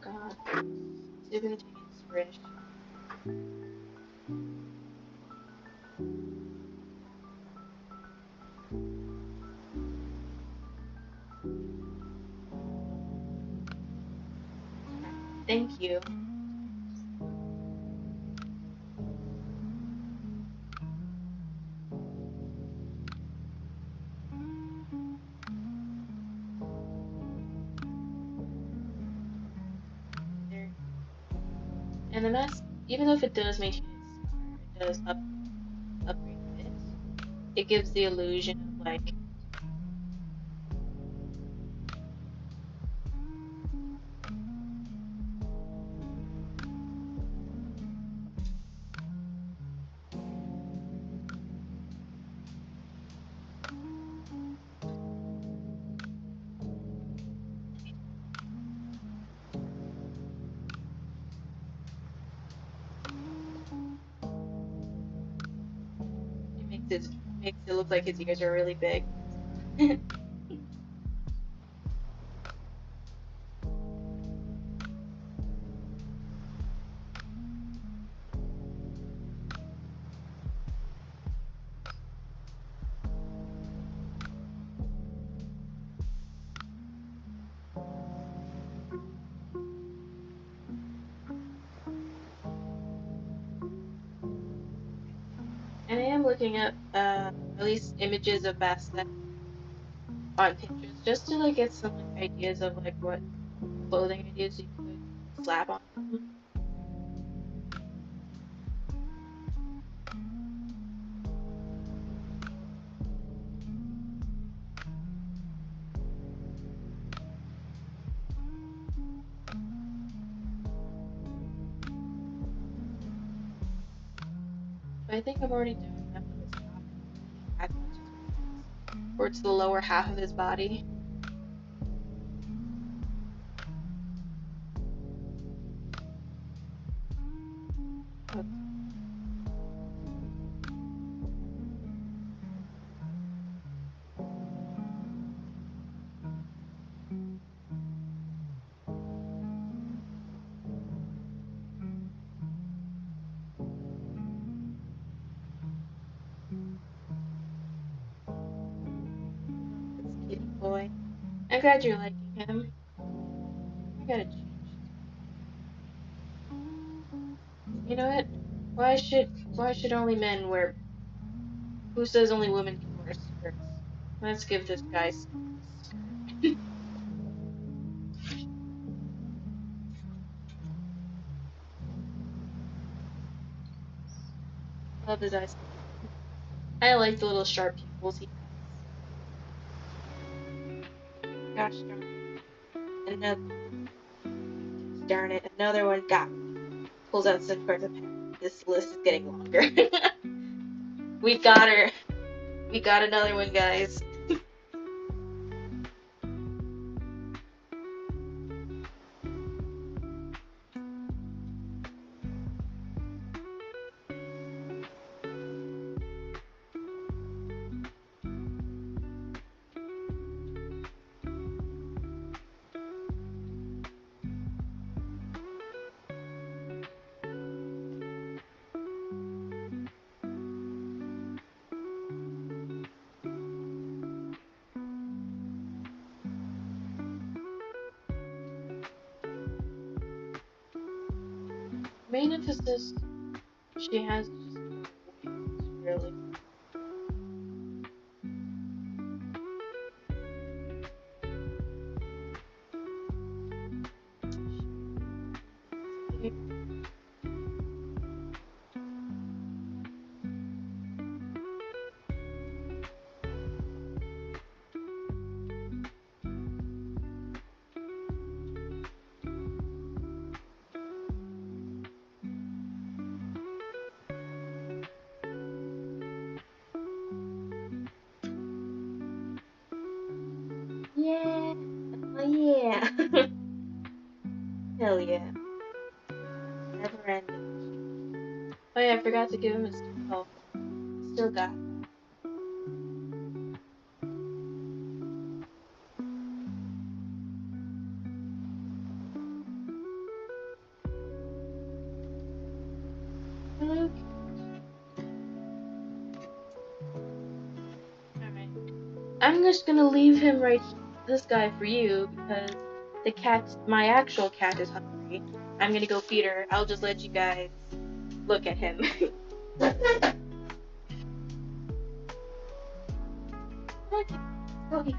God, see if I can take inspiration. Thank you. There. And the mask, even though if it does maintain its scar, it does upgrade it. It gives the illusion of like makes it look like his ears are really big. And I am looking up at least images of Bastet on Pinterest just to like get some like ideas of like what clothing ideas you could slap on him. But I think I'm already doing enough of his top as much as he has. Or to the lower half of his body. Okay. It's Kitty Boy. I'm glad you're liking him. I gotta change. You know what? Why should only men wear? Who says only women can wear skirts? Let's give this guy a skirt. Love his eyes. I like the little sharp pupils he has. Gosh darn it. Darn it. Another one got me. Pulls out some cards of pen. This list is getting longer. We got her. We got another one, guys. Main emphasis she has is just wings, really. I forgot to give him his health. Still got. Okay. Alright. I'm just gonna leave him right, this guy for you, because the cat, my actual cat is hungry. I'm gonna go feed her. I'll just let you guys look at him. Okay. Okay.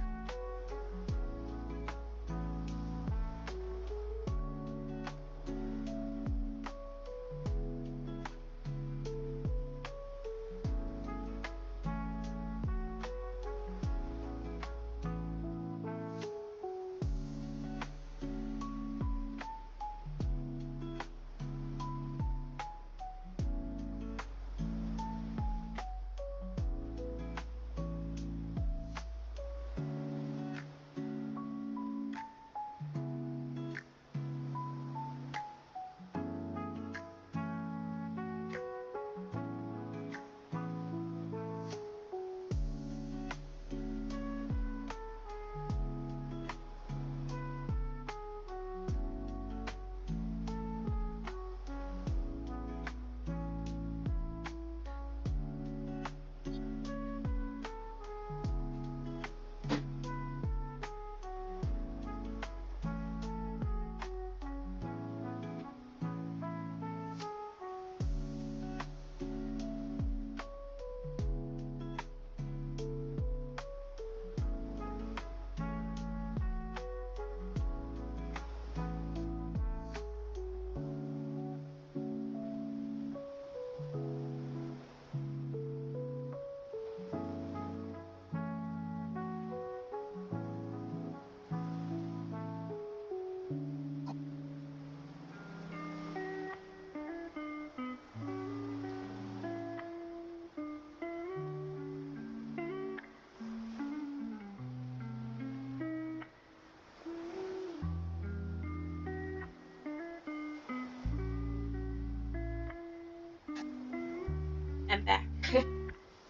I'm back.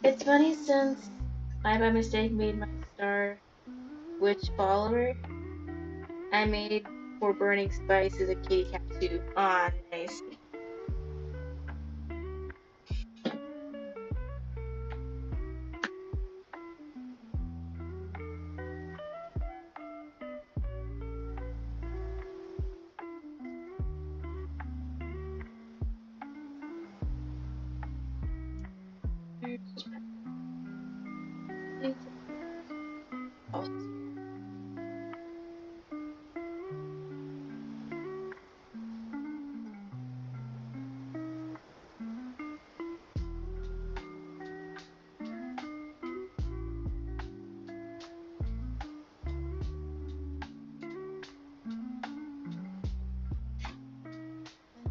It's funny since I by mistake made my star witch follower, I made for burning spices a kitty cat too. Ah, nice.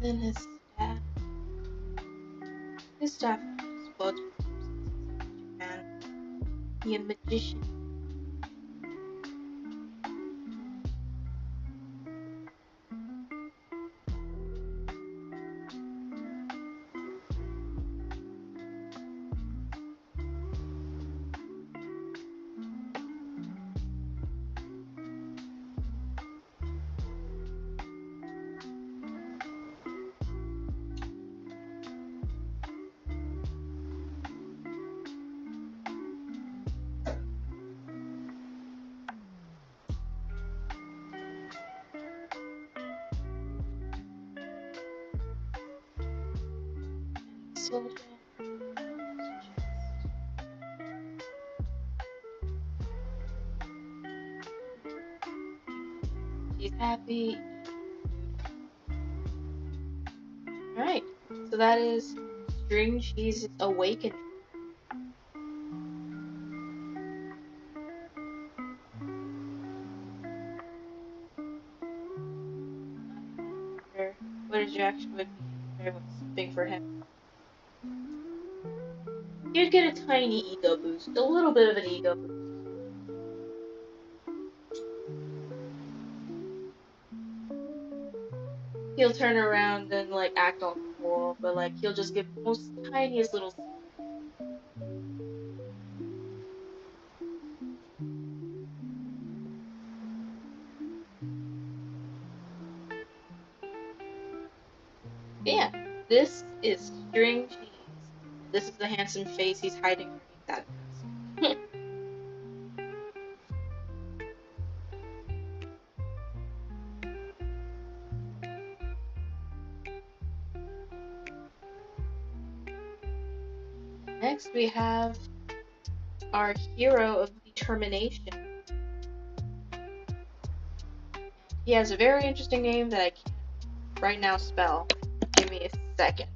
And then his staff is about to man, be a magician. Slow down. She's happy. Alright, so that is String Cheese's awakening. What did you actually would be something for him? You'd get a tiny ego boost, a little bit of an ego boost. He'll turn around and like act all cool, but like he'll just give the most tiniest little. Yeah, this is string cheese. This is the handsome face he's hiding underneath that mask. Next, we have our hero of determination. He has a very interesting name that I can't right now spell. Give me a second.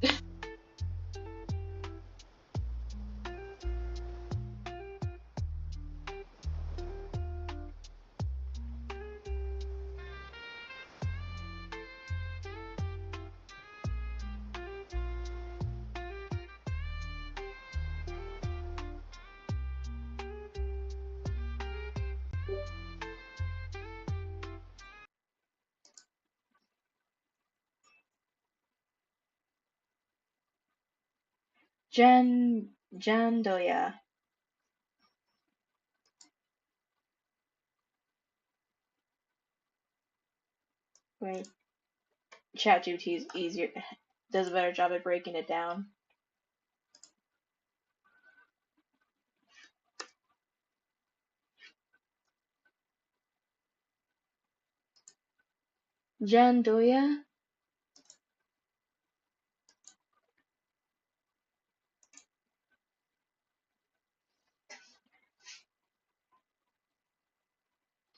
Jandoya. Right. ChatGPT is easier, does a better job at breaking it down. Jandoya.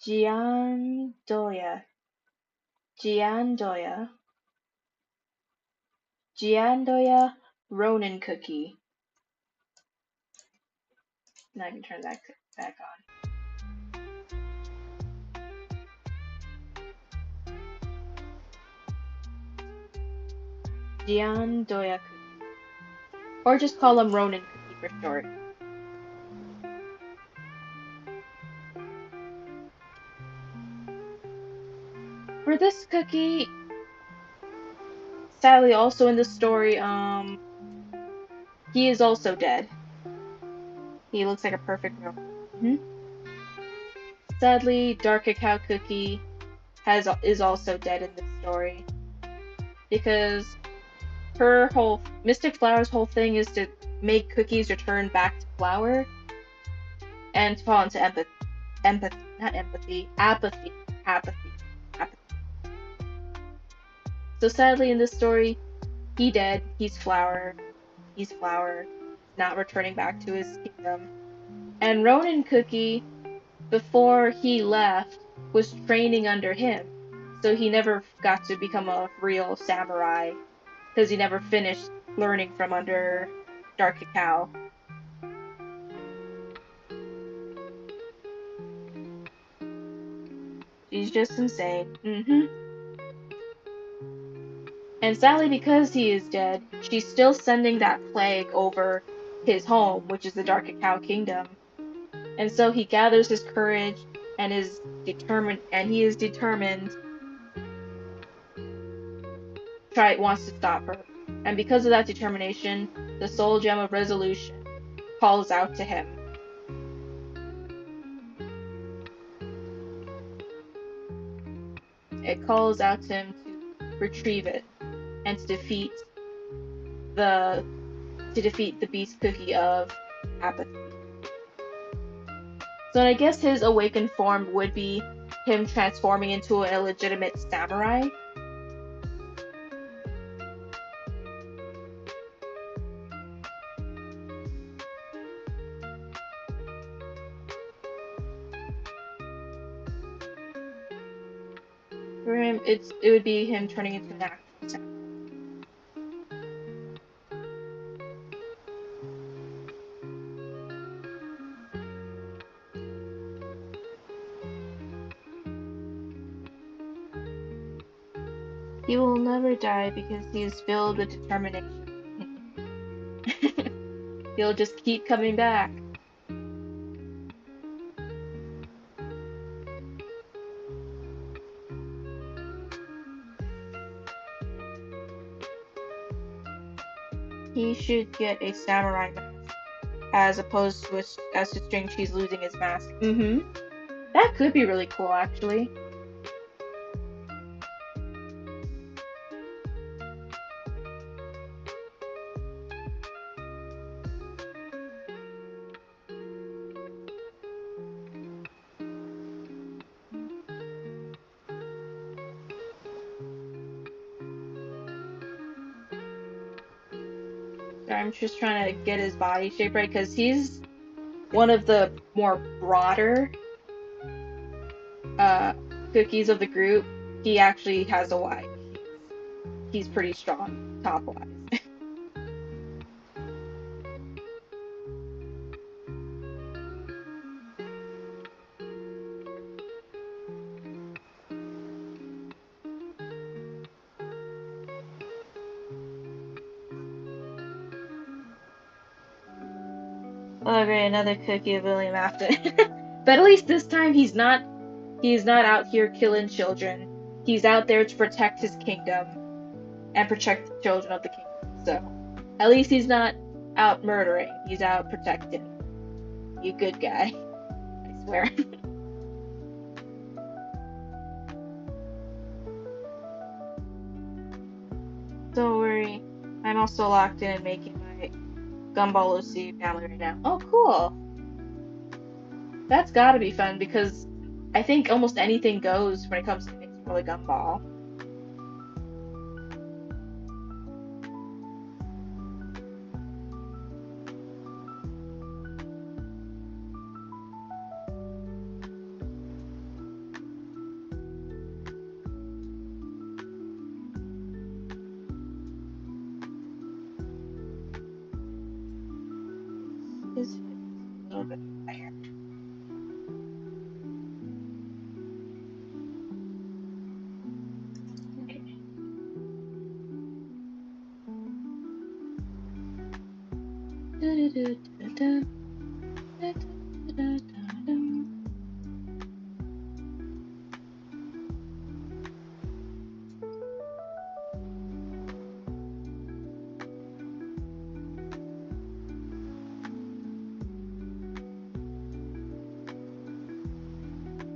Giandoya. Giandoya. Giandoya Ronin cookie. Now I can turn that back on. Giandoya cookie. Or just call him Ronin cookie for short. For this cookie, sadly also in the story, he is also dead. He looks like a perfect Ronin. Sadly, Dark Cacao Cookie is also dead in this story. Because her whole Mystic Flower's whole thing is to make cookies return back to flower and to fall into apathy. So sadly in this story, he dead, he's flower, not returning back to his kingdom. And Ronin Cookie, before he left, was training under him. So he never got to become a real samurai because he never finished learning from under Dark Cacao. She's just insane. And sadly, because he is dead, she's still sending that plague over his home, which is the Dark Cacao Kingdom. And so he gathers his courage and is determined, wants to stop her. And because of that determination, the Soul Gem of Resolution calls out to him. It calls out to him to retrieve it and to defeat the Beast Cookie of Apathy. So I guess his awakened form would be him transforming into an illegitimate samurai. For him, it would be him turning into an actual samurai. He will never die because he is filled with determination. He'll just keep coming back. he should get a samurai mask as opposed to as to String Cheese losing his mask. That could be really cool, actually. I'm just trying to get his body shape right because he's one of the more broader cookies of the group. He actually has a wide. He's pretty strong top wise. Oh great, another cookie of William Afton. But at least this time he's not out here killing children. He's out there to protect his kingdom and protect the children of the kingdom. So at least he's not out murdering. He's out protecting. You good guy. I swear. Don't worry. I'm also locked in and making my Gumball OC family right now. Oh, cool. That's gotta be fun because I think almost anything goes when it comes to mixing for the Gumball. Is it a little bit higher?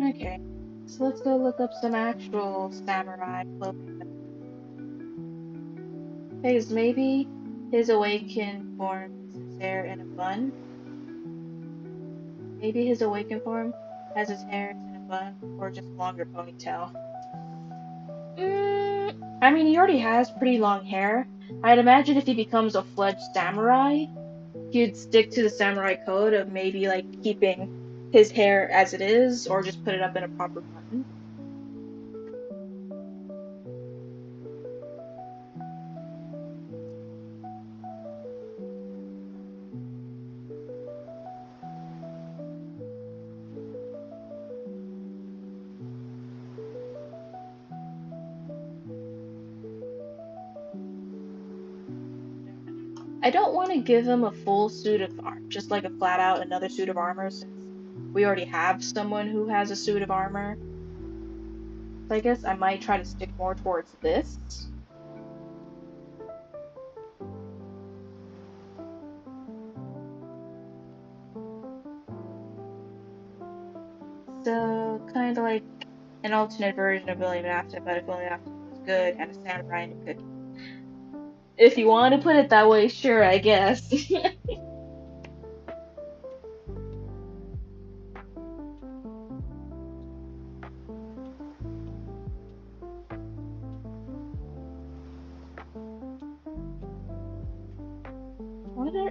Okay, so let's go look up some actual samurai clothing. Because maybe his awakened form is his hair in a bun. Maybe his awakened form has his hair in a bun or just longer ponytail. I mean, he already has pretty long hair. I'd imagine if he becomes a fledged samurai, he'd stick to the samurai code of maybe like keeping his hair as it is or just put it up in a proper bun. I don't want to give him a full suit of armor, just like a flat out another suit of armor, since we already have someone who has a suit of armor. So I guess I might try to stick more towards this. So, kind of like an alternate version of William Afton, but if William Afton was good and a samurai and a cookie. If you want to put it that way, sure, I guess. What are...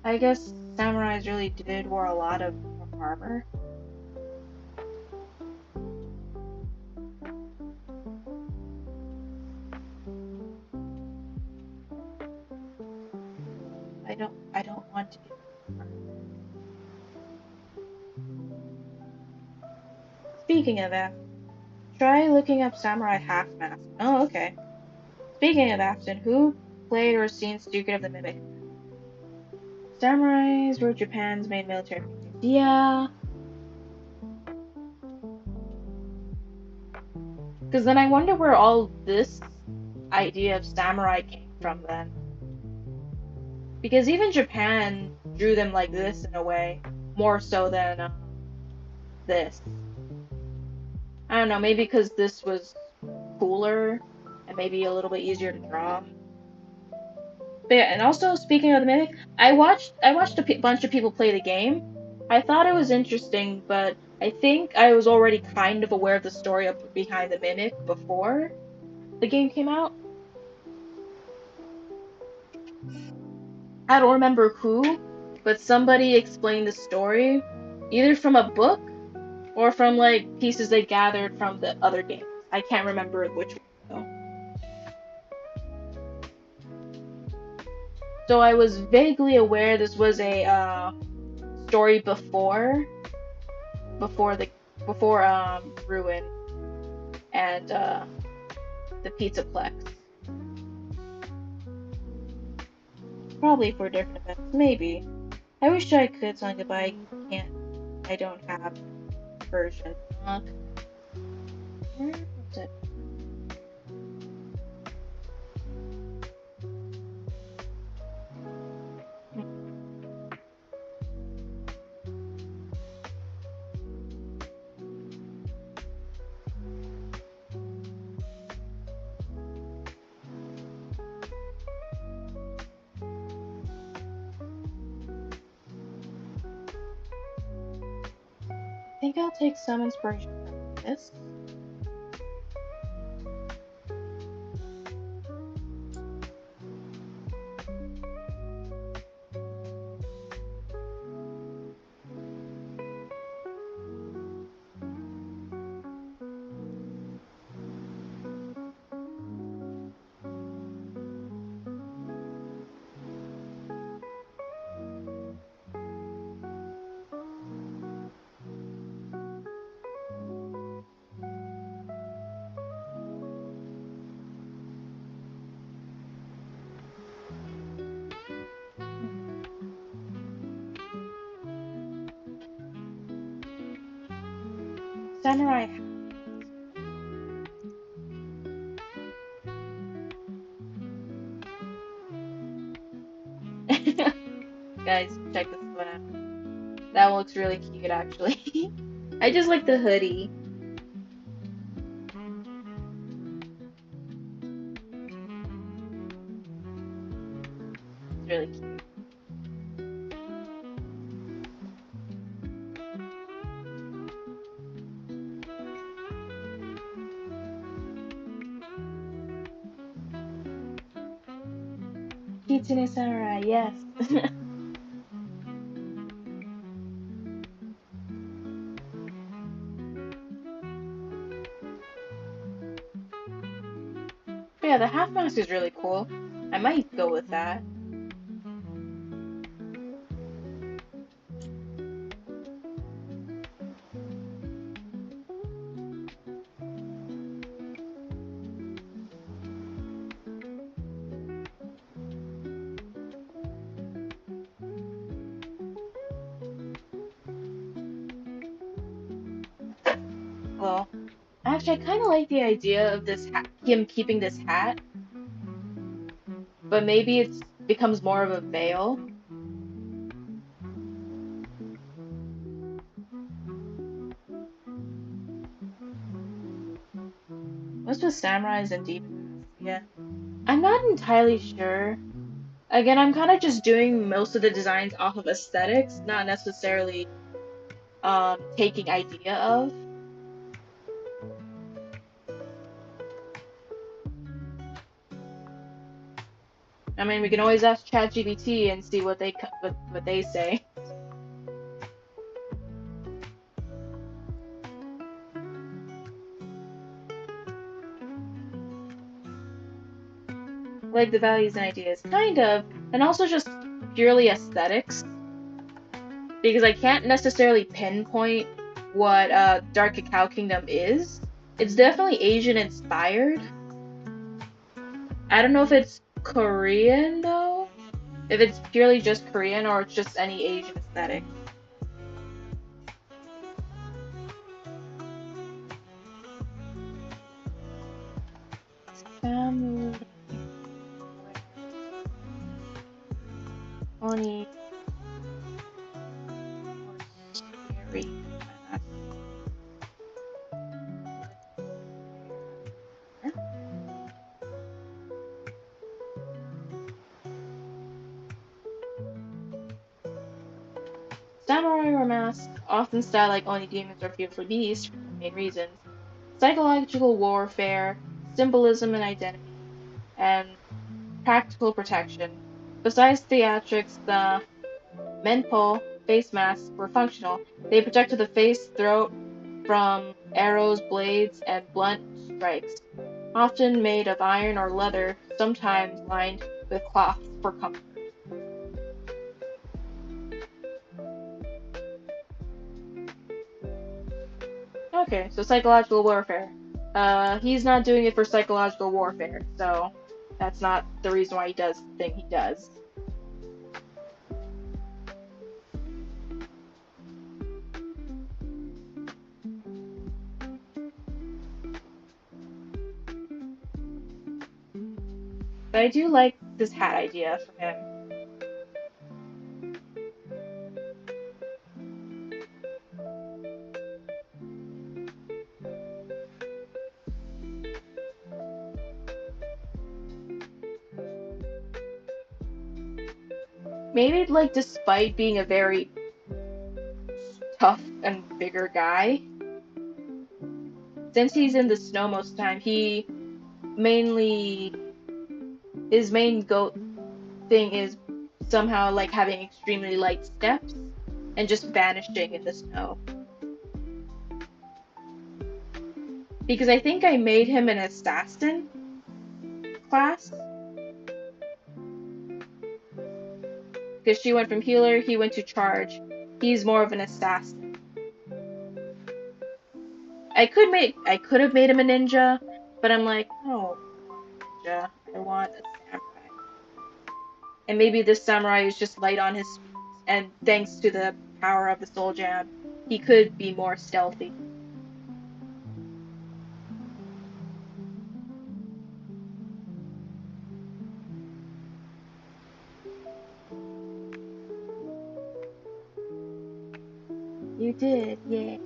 I guess samurais really did wear a lot of armor. I don't want to be. Speaking of that, try looking up Samurai Half Mask. Oh, okay. Speaking of Afton, who played or seen Secret of the Mimic? Samurais were Japan's main military features. Yeah. Because then I wonder where all this idea of samurai came from then. Because even Japan drew them like this in a way, more so than this. I don't know, maybe because this was cooler and maybe a little bit easier to draw. But yeah, and also speaking of the Mimic, I watched a bunch of people play the game. I thought it was interesting, but I think I was already kind of aware of the story behind the Mimic before the game came out. I don't remember who, but somebody explained the story, either from a book or from like pieces they gathered from the other games. I can't remember which one though. So I was vaguely aware this was a story before the before Ruin and the Pizzaplex. Probably for different events, maybe. I wish I could song it, but I can't. I don't have version. Where is it? I think I'll take some inspiration from this. Samurai. Guys, check this one out. That looks really cute, actually. I just like the hoodie. It's really cute. Kitsune Samurai, yes. But yeah, the half mask is really cool. I might go with that. Well, actually, I kind of like the idea of this him keeping this hat, but maybe it becomes more of a veil. What's with samurais and demons? Yeah, I'm not entirely sure. Again, I'm kind of just doing most of the designs off of aesthetics, not necessarily taking idea of. I mean, we can always ask ChatGPT and see what they say. Like the values and ideas, kind of, and also just purely aesthetics, because I can't necessarily pinpoint what Dark Cacao Kingdom is. It's definitely Asian inspired. I don't know if it's Korean though. If it's purely just Korean or it's just any Asian aesthetic. Samurai Oni scary mask. Samurai or masks often style like Oni demons or fearful beasts for the main reasons: psychological warfare, symbolism and identity, and practical protection. Besides theatrics, the Menpo face masks were functional. They protected the face, throat from arrows, blades, and blunt strikes, often made of iron or leather, sometimes lined with cloth for comfort. Okay, so psychological warfare. He's not doing it for psychological warfare, so that's not the reason why he does the thing he does. But I do like this hat idea for him. Maybe, like, despite being a very tough and bigger guy, since he's in the snow most of the time, he mainly his main go thing is somehow like having extremely light steps and just vanishing in the snow. Because I think I made him an assassin class. Because she went from healer, he went to charge. He's more of an assassin. I could have made him a ninja, but I'm like, no, ninja. I want a samurai. And maybe this samurai is just light on his feet, and thanks to the power of the soul jab, he could be more stealthy. You did, yeah.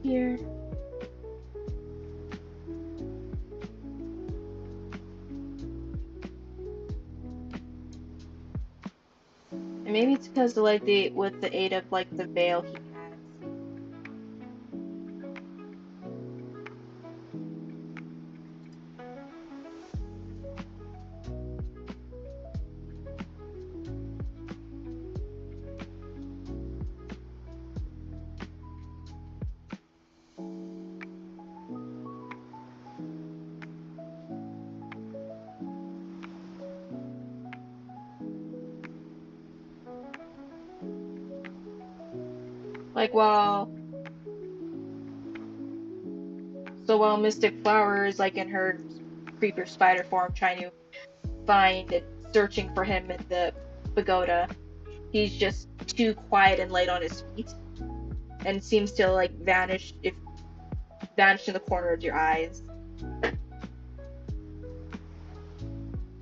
Here. And maybe it's because of, like, with the aid of like the veil he has. Like while Mystic Flower is like in her creeper spider form trying to find and searching for him in the pagoda, he's just too quiet and light on his feet and seems to like vanish in the corner of your eyes.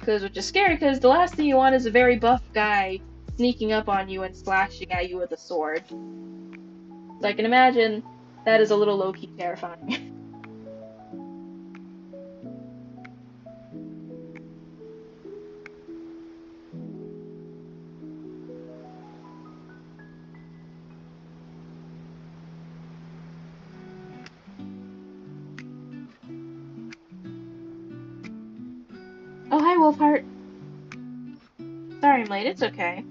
Which is scary, because the last thing you want is a very buff guy sneaking up on you and slashing at you with a sword. So I can imagine that is a little low-key terrifying. Oh, hi, Wolfheart. Sorry I'm late, it's okay.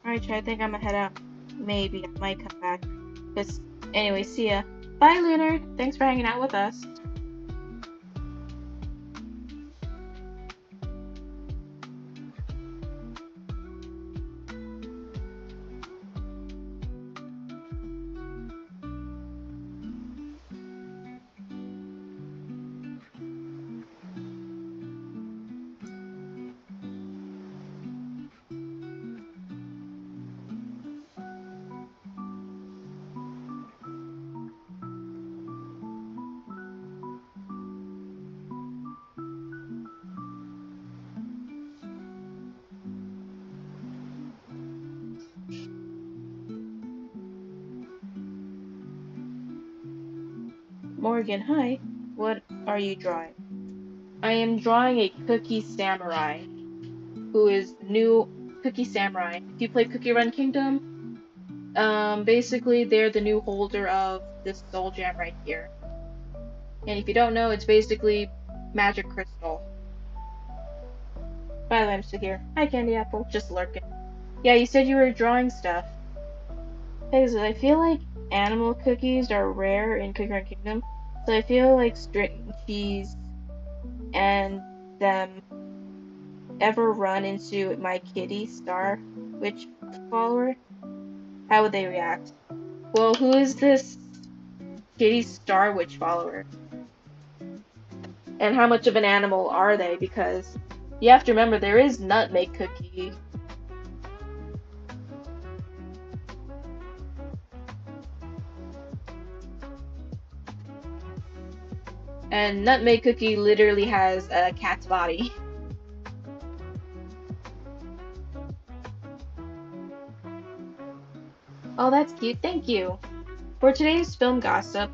Alright, Chad, I think I'm gonna head out. Maybe I might come back. But anyway, see ya. Bye, Lunar. Thanks for hanging out with us. Morgan, hi. What are you drawing? I am drawing a Cookie Samurai, who is new Cookie Samurai. If you play Cookie Run Kingdom, basically they're the new holder of this soul gem right here. And if you don't know, it's basically magic crystal. By the way, I'm still here. Hi, Candy Apple. Just lurking. Yeah, you said you were drawing stuff. Because I feel like animal cookies are rare in Cookie Run Kingdom, so I feel like string cheese and them ever run into my kitty Star Witch follower, how would they react? Well, who is this kitty Star Witch follower? And how much of an animal are they? Because you have to remember there is Nutmeg Cookie. And Nutmeg Cookie literally has a cat's body. Oh, that's cute. Thank you. For today's film gossip,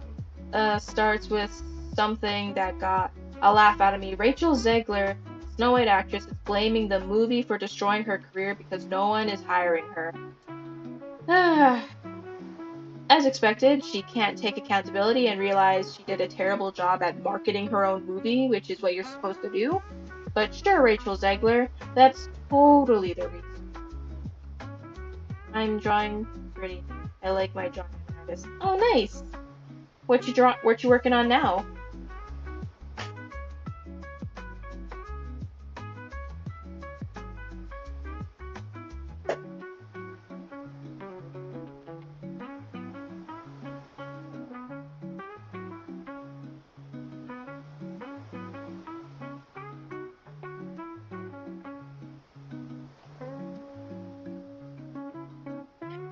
starts with something that got a laugh out of me. Rachel Zegler, Snow White actress, is blaming the movie for destroying her career because no one is hiring her. As expected, she can't take accountability and realize she did a terrible job at marketing her own movie, which is what you're supposed to do. But sure, Rachel Zegler, that's totally the reason. I'm drawing pretty. I like my drawing artist. Oh, nice! What you working on now?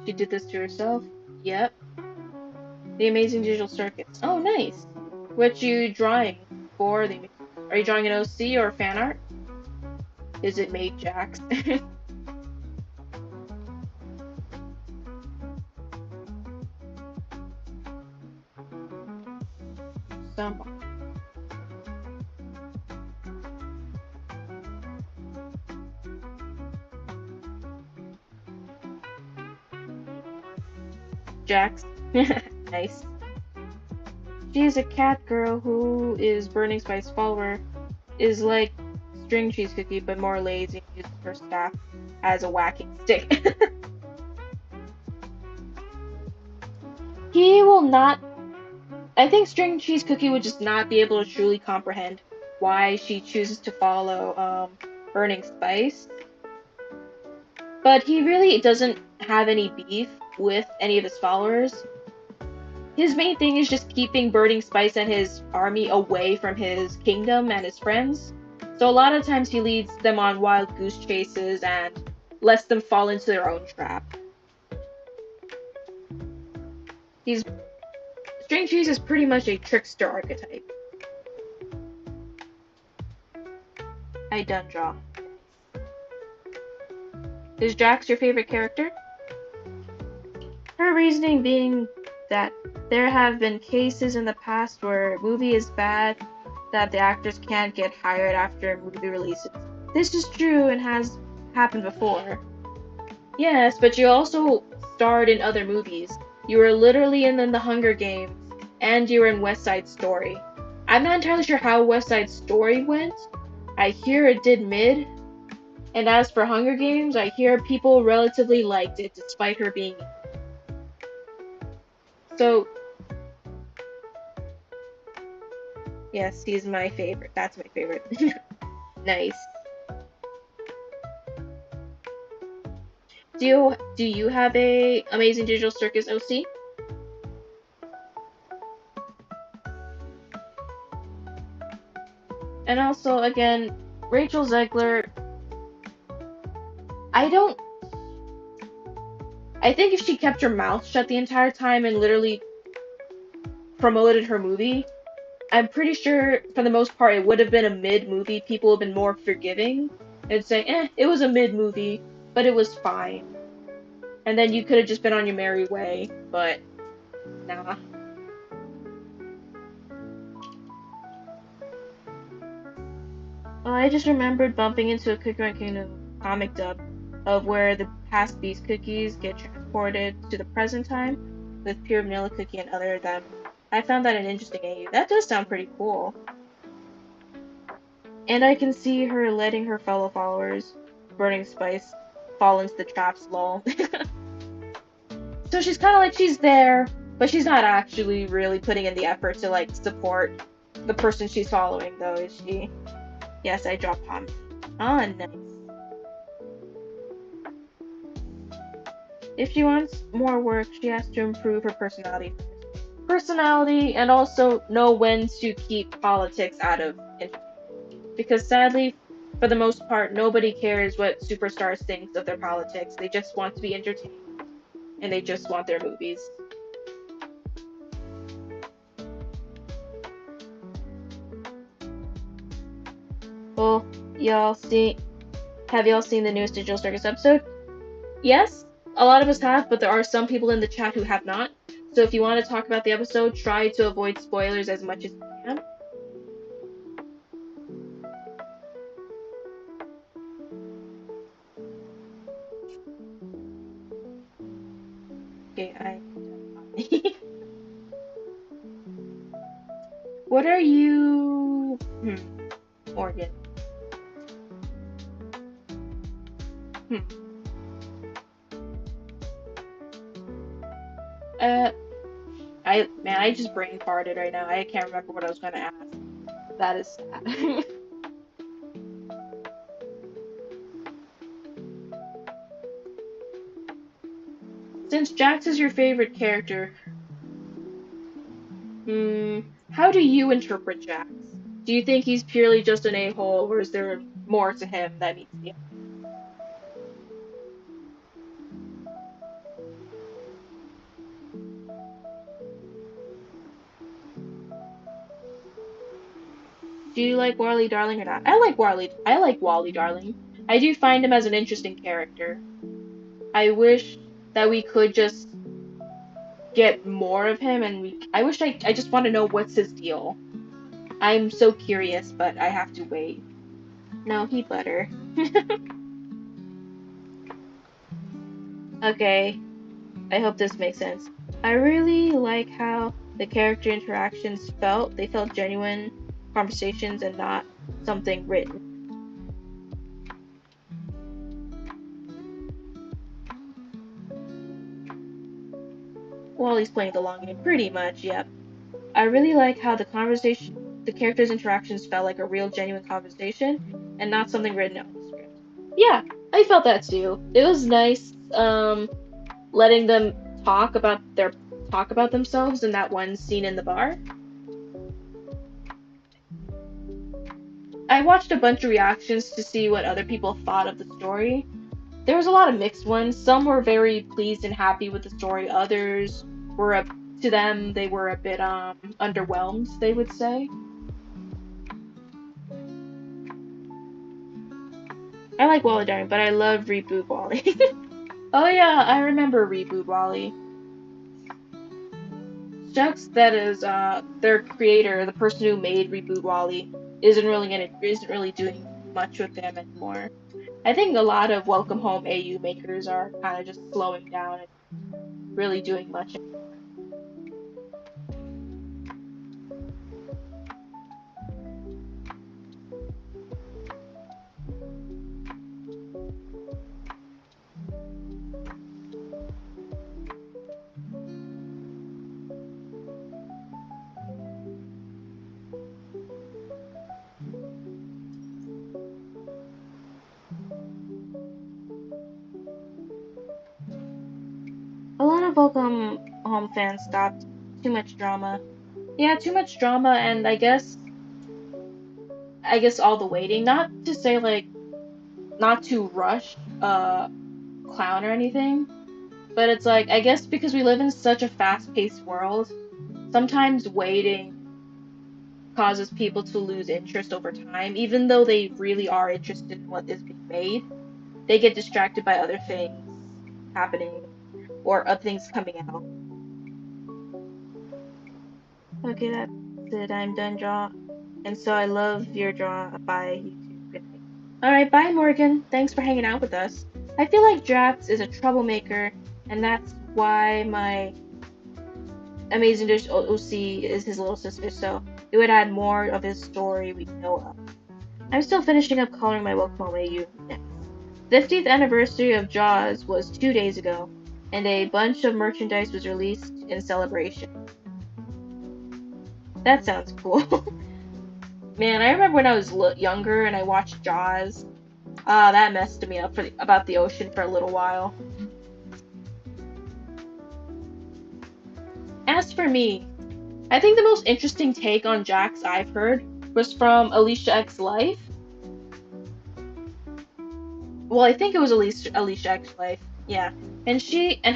She did this to herself? Yep. The Amazing Digital Circuits. Oh, nice. What you drawing for the? Are you drawing an OC or fan art? Is it made Jax? Some. Jax. Nice. She is a cat girl who is Burning Spice follower. Is like String Cheese Cookie, but more lazy and uses her staff as a whacking stick. He will not. I think String Cheese Cookie would just not be able to truly comprehend why she chooses to follow Burning Spice. But he really doesn't have any beef with any of his followers. His main thing is just keeping Burning Spice and his army away from his kingdom and his friends. So a lot of times he leads them on wild goose chases and lets them fall into their own trap. String Cheese is pretty much a trickster archetype. I done draw. Is Jax your favorite character? Her reasoning being that there have been cases in the past where a movie is bad that the actors can't get hired after a movie releases. This is true and has happened before. Yes, but you also starred in other movies. You were literally in The Hunger Games, and you were in West Side Story. I'm not entirely sure how West Side Story went. I hear it did mid, And as for Hunger Games, I hear people relatively liked it despite her being. So, yes, he's my favorite. That's my favorite. Nice. Do you have a Amazing Digital Circus OC? And also, again, Rachel Zegler, I don't. I think if she kept her mouth shut the entire time and literally promoted her movie, I'm pretty sure for the most part it would have been a mid movie. People would have been more forgiving and say, it was a mid movie, but it was fine. And then you could have just been on your merry way, but nah. I just remembered bumping into a Cookie Run Kingdom comic dub of where the past Beast cookies get transported to the present time with pure vanilla cookie and other of them. I found that an interesting AU. That does sound pretty cool. And I can see her letting her fellow followers, Burning Spice, fall into the traps, lol. So she's kind of like she's there, but she's not actually really putting in the effort to like support the person she's following, though, is she? Yes, I dropped Pom. Ah, nice. If she wants more work, she has to improve her personality first. Personality, and also know when to keep politics out of it. Because sadly, for the most part, nobody cares what superstars think of their politics. They just want to be entertained, and they just want their movies. Well, have y'all seen the newest Digital Circus episode? Yes, a lot of us have, but there are some people in the chat who have not. So if you want to talk about the episode, try to avoid spoilers as much as you can. Okay, What are you? Morgan. Hmm. Uh, I just brain farted right now. I can't remember what I was gonna ask. That is sad. Since Jax is your favorite character, how do you interpret Jax? Do you think he's purely just an a-hole, or is there more to him that needs to be? Do you like Wally Darling or not? I like Wally. I like Wally Darling. I do find him as an interesting character. I wish that we could just get more of him, and I just want to know what's his deal. I'm so curious, but I have to wait. No, he butter. Okay, I hope this makes sense. I really like how the character interactions felt. They felt genuine conversations and not something written. Wally's playing the long game, pretty much, yep. I really like how the characters' interactions felt like a real, genuine conversation and not something written on the script. Yeah, I felt that too. It was nice, letting them talk about themselves in that one scene in the bar. I watched a bunch of reactions to see what other people thought of the story. There was a lot of mixed ones. Some were very pleased and happy with the story. Others were to them they were a bit underwhelmed, they would say. I like Wally Darling, but I love Reboot Wally. Oh yeah, I remember Reboot Wally. Shucks, that is their creator, the person who made Reboot Wally, isn't really doing much with them anymore. I think a lot of Welcome Home AU makers are kind of just slowing down and really doing much. hope home fans stopped. Too much drama. Yeah, too much drama, and I guess all the waiting. Not to say like not to rush clown or anything, but it's like I guess because we live in such a fast-paced world, sometimes waiting causes people to lose interest over time, even though they really are interested in what is being made. They get distracted by other things happening or other things coming out. Okay, that's it. I'm done draw. And so I love your draw. Bye, YouTube. Good night. Alright, bye, Morgan. Thanks for hanging out with us. I feel like Drax is a troublemaker, and that's why my Amazing Dish OC is his little sister, so it would add more of his story we know of. I'm still finishing up coloring my Welcome Home AU next. 50th anniversary of Jaws was 2 days ago, and a bunch of merchandise was released in celebration. That sounds cool. Man, I remember when I was younger and I watched Jaws. That messed me up about the ocean for a little while. As for me, I think the most interesting take on Jax I've heard was from Alicia X Life. Well, I think it was Alicia X Life. Yeah. And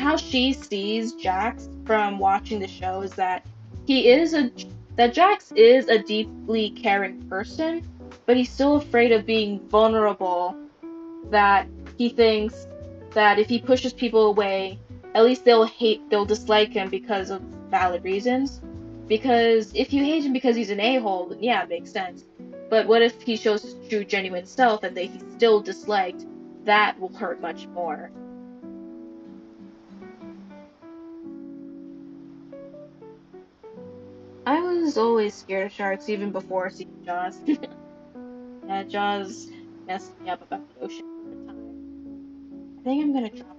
how she sees Jax from watching the show is that Jax is a deeply caring person, but he's still afraid of being vulnerable, that he thinks that if he pushes people away, at least they'll dislike him because of valid reasons. Because if you hate him because he's an a-hole, then yeah, it makes sense. But what if he shows his true, genuine self and he's still disliked? That will hurt much more. I was always scared of sharks, even before seeing Jaws. Yeah, Jaws messed me up about the ocean over time. I think I'm gonna drop it.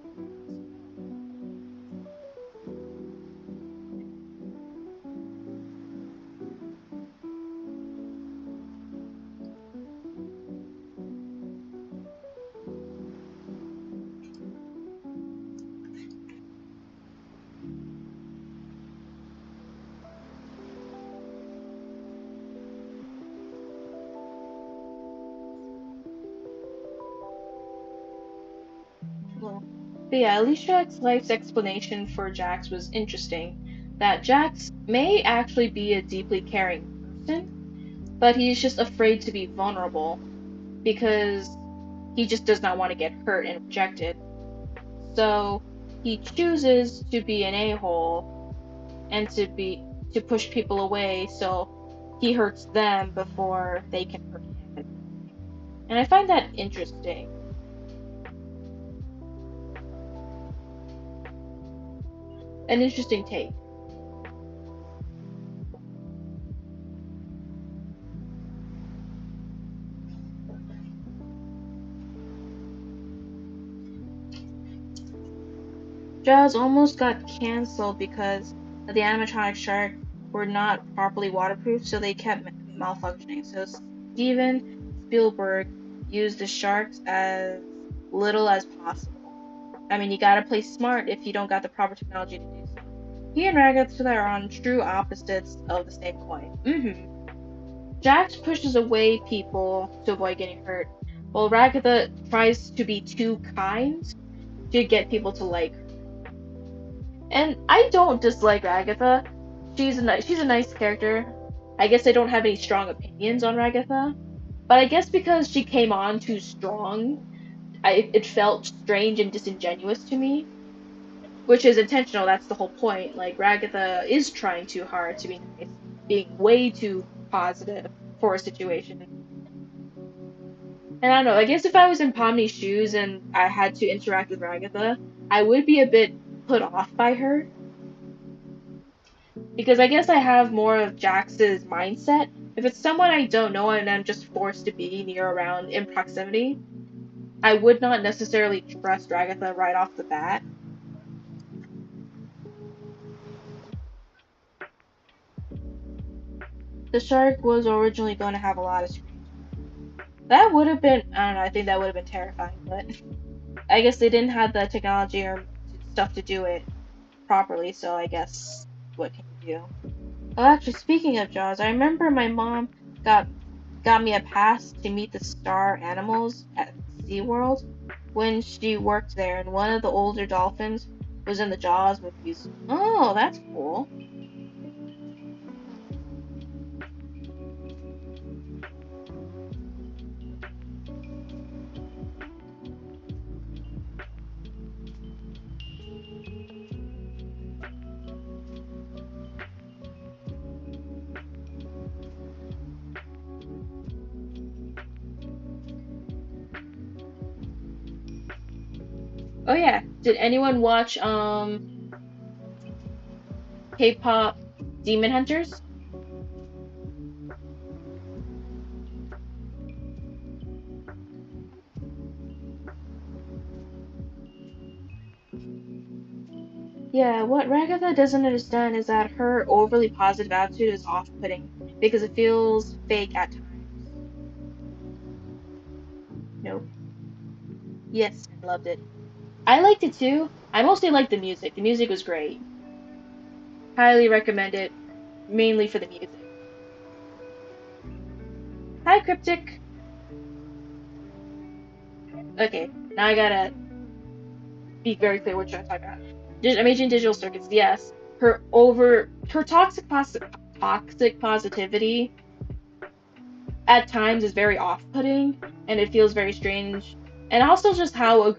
But yeah, Alicia X Life's explanation for Jax was interesting. That Jax may actually be a deeply caring person, but he's just afraid to be vulnerable because he just does not want to get hurt and rejected. So he chooses to be an a-hole and to push people away so he hurts them before they can hurt him. And I find that interesting. An interesting take. Jaws almost got cancelled because the animatronic shark were not properly waterproof, so they kept malfunctioning. So Steven Spielberg used the sharks as little as possible. I mean, you gotta play smart if you don't got the proper technology to do so. He and Ragatha are on true opposites of the same coin. Jax pushes away people to avoid getting hurt, while Ragatha tries to be too kind to get people to like her. And I don't dislike Ragatha. She's a nice character. I guess I don't have any strong opinions on Ragatha, but I guess because she came on too strong, it felt strange and disingenuous to me, which is intentional. That's the whole point. Like Ragatha is trying too hard to be nice, being way too positive for a situation. And I don't know. I guess if I was in Pomni's shoes and I had to interact with Ragatha, I would be a bit put off by her. Because I guess I have more of Jax's mindset. If it's someone I don't know and I'm just forced to be near, around, in proximity, I would not necessarily trust Ragatha right off the bat. The shark was originally going to have a lot of screens. That would have been, I don't know, I think that would have been terrifying, but I guess they didn't have the technology or stuff to do it. properly, so I guess what can you do? Oh, actually, speaking of Jaws, I remember my mom got me a pass to meet the star animals at SeaWorld when she worked there, and one of the older dolphins was in the Jaws movies. Oh, that's cool. Oh yeah, did anyone watch K-pop Demon Hunters? Yeah, what Ragatha doesn't understand is that her overly positive attitude is off-putting because it feels fake at times. Nope. Yes, I loved it. I liked it too. I mostly liked the music. The music was great. Highly recommend it, mainly for the music. Hi, Cryptic. Okay, now I gotta be very clear what you're talking about. Amazing Digital Circuits, yes. Her toxic positivity at times is very off-putting, and it feels very strange. And also just how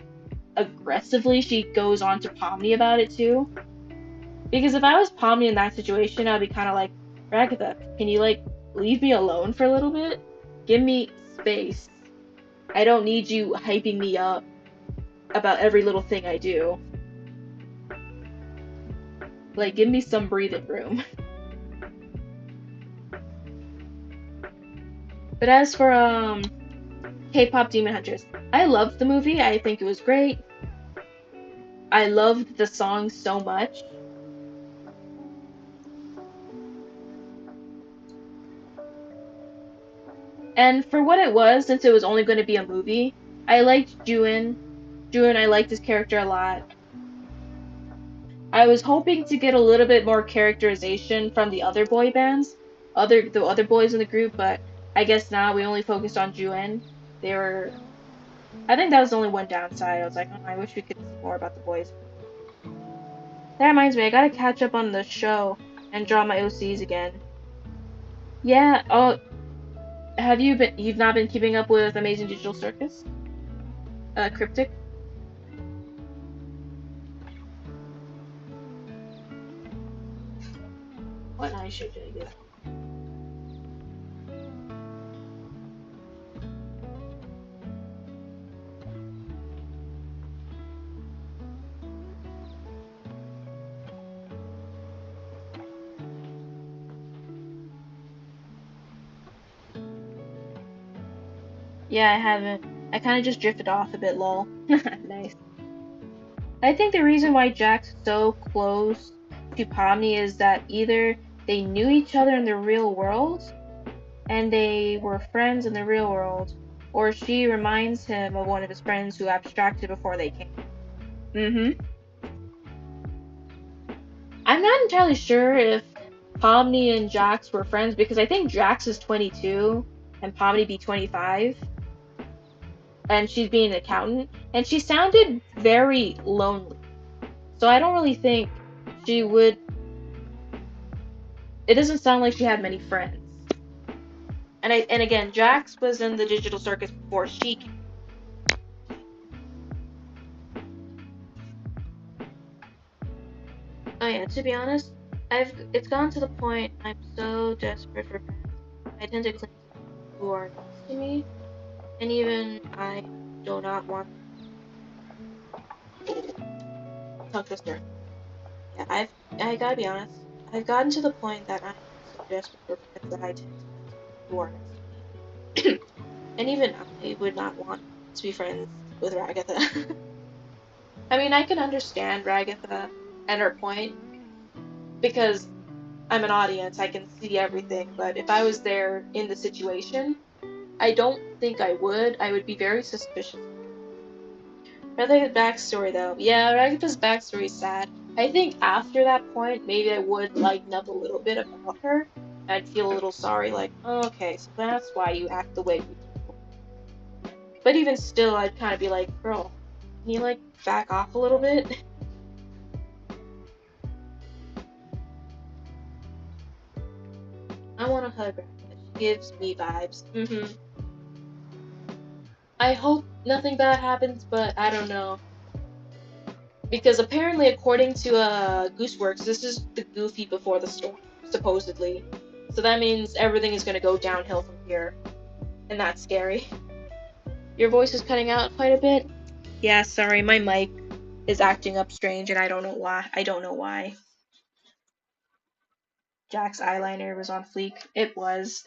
aggressively she goes on to Pomni about it too. Because if I was Pomni in that situation, I'd be kind of like, Ragatha, can you like leave me alone for a little bit? Give me space. I don't need you hyping me up about every little thing I do. Like, give me some breathing room. But as for K-pop Demon Hunters, I loved the movie. I think it was great. I loved the song so much. And for what it was, since it was only going to be a movie, I liked Juin. I liked his character a lot. I was hoping to get a little bit more characterization from the other boy bands, the other boys in the group, but I guess now we only focused on Juin. I think that was the only one downside. I was like, oh, I wish we could see more about the boys. That reminds me, I gotta catch up on the show and draw my OCs again. Yeah, oh, you've not been keeping up with Amazing Digital Circus? Cryptic? What eye shape did I get? Yeah, I haven't. I kind of just drifted off a bit, lol. Nice. I think the reason why Jack's so close to Pomni is that either they knew each other in the real world and they were friends in the real world, or she reminds him of one of his friends who abstracted before they came. Mm-hmm. I'm not entirely sure if Pomni and Jax were friends because I think Jax is 22 and Pomni be 25. And she's being an accountant, and she sounded very lonely. So I don't really think she would. It doesn't sound like she had many friends. And again, Jax was in the Digital Circus before she came. Oh yeah, to be honest, it's gone to the point I'm so desperate for friends. I tend to cling to people who are nice to me, and even I do not want tongue twister. Yeah, I gotta be honest. I've gotten to the point that I'm so desperate for friends that I tend to cling to people who are nice to me. And even I would not want to be friends with Ragatha. I mean, I can understand Ragatha and her point because I'm an audience, I can see everything, but if I was there in the situation, I don't think I would. I would be very suspicious. Rather the backstory though. Yeah, Ragatha's backstory is sad. I think after that point, maybe I would lighten up a little bit about her. I'd feel a little sorry, like, oh, okay, so that's why you act the way you do. But even still, I'd kind of be like, girl, can you, like, back off a little bit? I want to hug her. She gives me vibes. I hope nothing bad happens, but I don't know. Because apparently, according to Gooseworks, this is the Goofy before the storm, supposedly. So that means everything is gonna go downhill from here. And that's scary. Your voice is cutting out quite a bit. Yeah, sorry, my mic is acting up strange and I don't know why. Jack's eyeliner was on fleek. It was.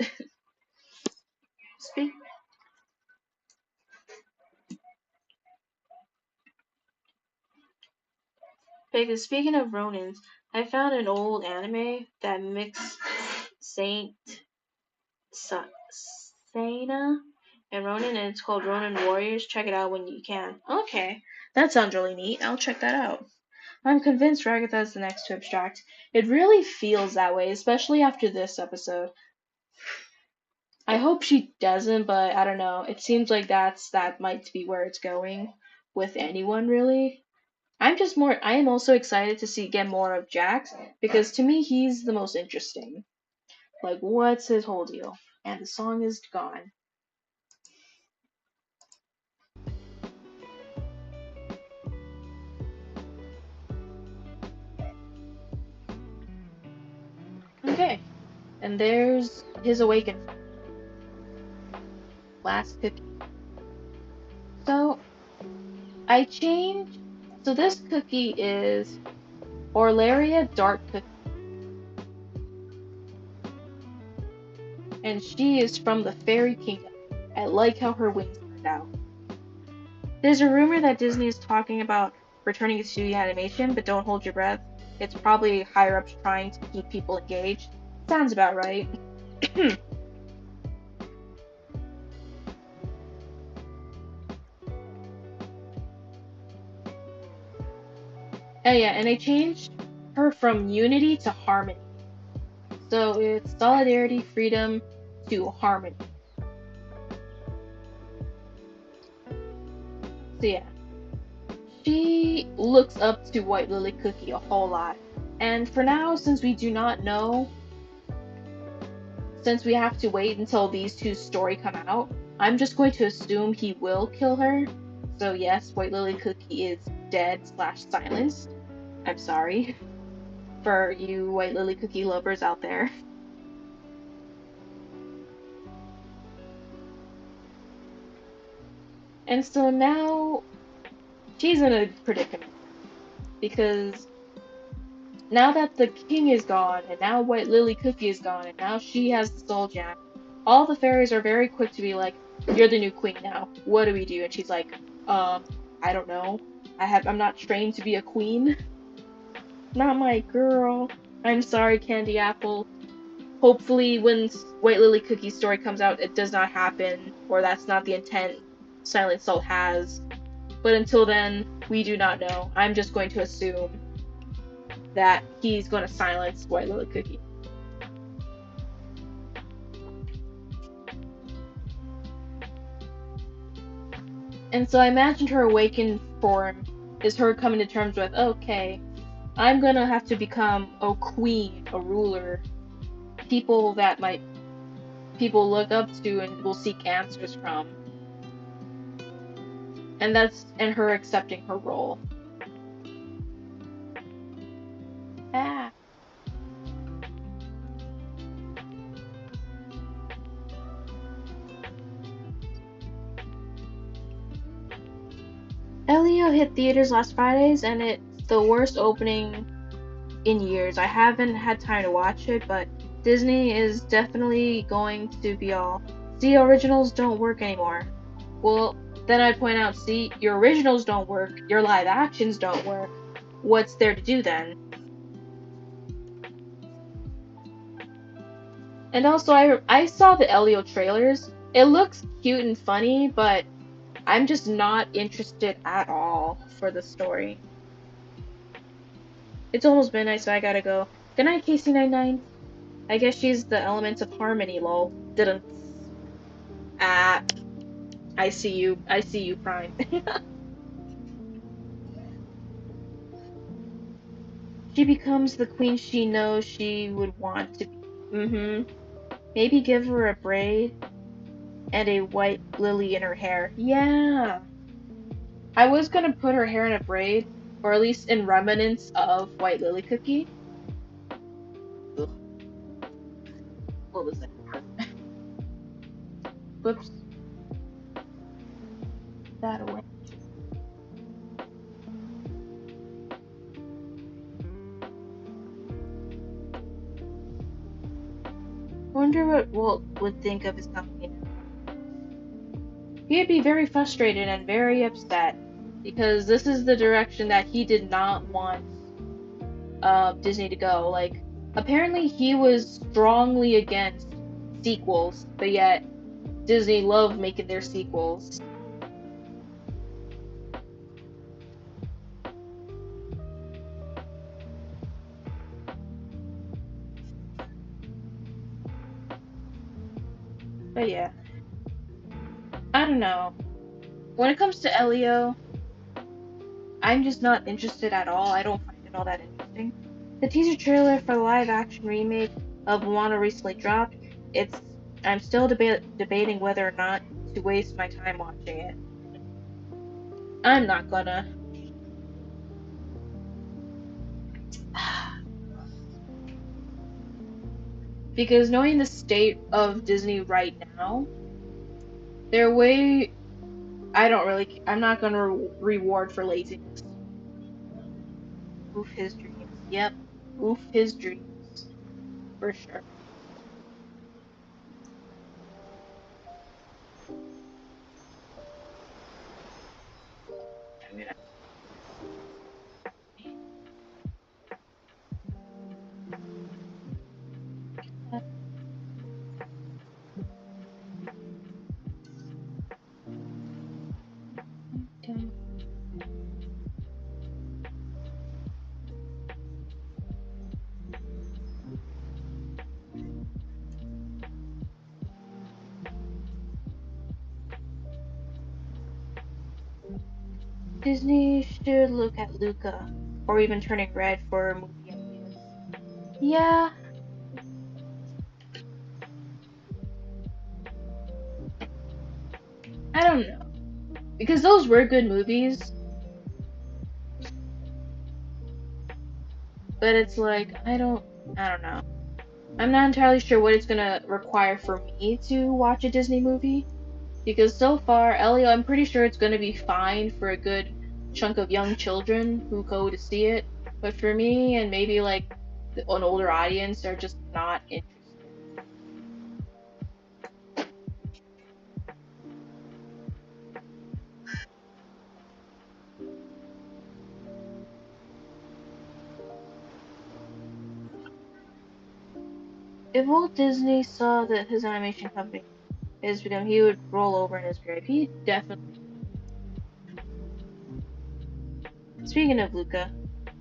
Because speaking of Ronins, I found an old anime that mixed Saint Sena and Ronin, and it's called Ronin Warriors. Check it out when you can. Okay, that sounds really neat. I'll check that out. I'm convinced Ragatha is the next to Abstract. It really feels that way, especially after this episode. I hope she doesn't, but I don't know. It seems like that might be where it's going with anyone, really. I am also excited to get more of Jax, because to me he's the most interesting. Like, what's his whole deal? And the song is gone. Okay. And there's his awakened last cookie. So I changed. So this cookie is Orlaria Dark Cookie. And she is from the Fairy Kingdom. I like how her wings turned out. There's a rumor that Disney is talking about returning to 2D animation, but don't hold your breath. It's probably higher ups trying to keep people engaged. Sounds about right. Oh yeah, and I changed her from unity to harmony. So it's solidarity, freedom to harmony. So yeah. She looks up to White Lily Cookie a whole lot. And for now, since we do not know, since we have to wait until these two story come out, I'm just going to assume he will kill her. So yes, White Lily Cookie is dead / silenced. I'm sorry for you White Lily Cookie lovers out there. And so now she's in a predicament, because now that the king is gone, and now White Lily Cookie is gone, and now she has the soul gem, all the fairies are very quick to be like, you're the new queen now. What do we do? And she's like, I don't know. I'm not trained to be a queen. Not my girl. I'm sorry, Candy Apple. Hopefully when White Lily Cookie's story comes out, it does not happen, or that's not the intent Silent Soul has. But until then, we do not know. I'm just going to assume that he's going to silence White Lily Cookie. And so I imagined her awakened form is her coming to terms with, okay, I'm gonna have to become a queen, a ruler, people that people look up to and will seek answers from. And her accepting her role. Ah. Elio hit theaters last Fridays, and it's the worst opening in years. I haven't had time to watch it, but Disney is definitely going to be all, see, originals don't work anymore. Well, then I'd point out, see, your originals don't work, your live actions don't work. What's there to do then? And also, I saw the Elio trailers. It looks cute and funny, but I'm just not interested at all for the story. It's almost midnight, so I gotta go. Good night, Casey99. I guess she's the elements of harmony, lol. Didn't. Ah, I see you. I see you, Prime. She becomes the queen she knows she would want to be. Maybe give her a braid and a white lily in her hair. Yeah. I was gonna put her hair in a braid, or at least in remnants of White Lily Cookie. Ugh. What was that? Whoops. That away. Wonder what Walt would think of his company now. He'd be very frustrated and very upset because this is the direction that he did not want Disney to go. Like, apparently he was strongly against sequels, but yet Disney loved making their sequels. But yeah, I don't know. When it comes to Elio, I'm just not interested at all. I don't find it all that interesting. The teaser trailer for the live action remake of Moana recently dropped. I'm still debating whether or not to waste my time watching it. I'm not gonna. Because knowing the state of Disney right now, they're way. I'm not gonna reward for laziness. Oof his dreams. Yep. Oof his dreams. For sure. I'm gonna. Disney should look at Luca, or even Turning Red for movie ideas. Yeah, I don't know. Because those were good movies, but it's like, I don't know. I'm not entirely sure what it's gonna require for me to watch a Disney movie. Because so far, Elio, I'm pretty sure it's gonna be fine for a good chunk of young children who go to see it. But for me, and maybe like an older audience, are just not interested. If Walt Disney saw that his animation company is become, he would roll over in his grave. He definitely. Speaking of Luca,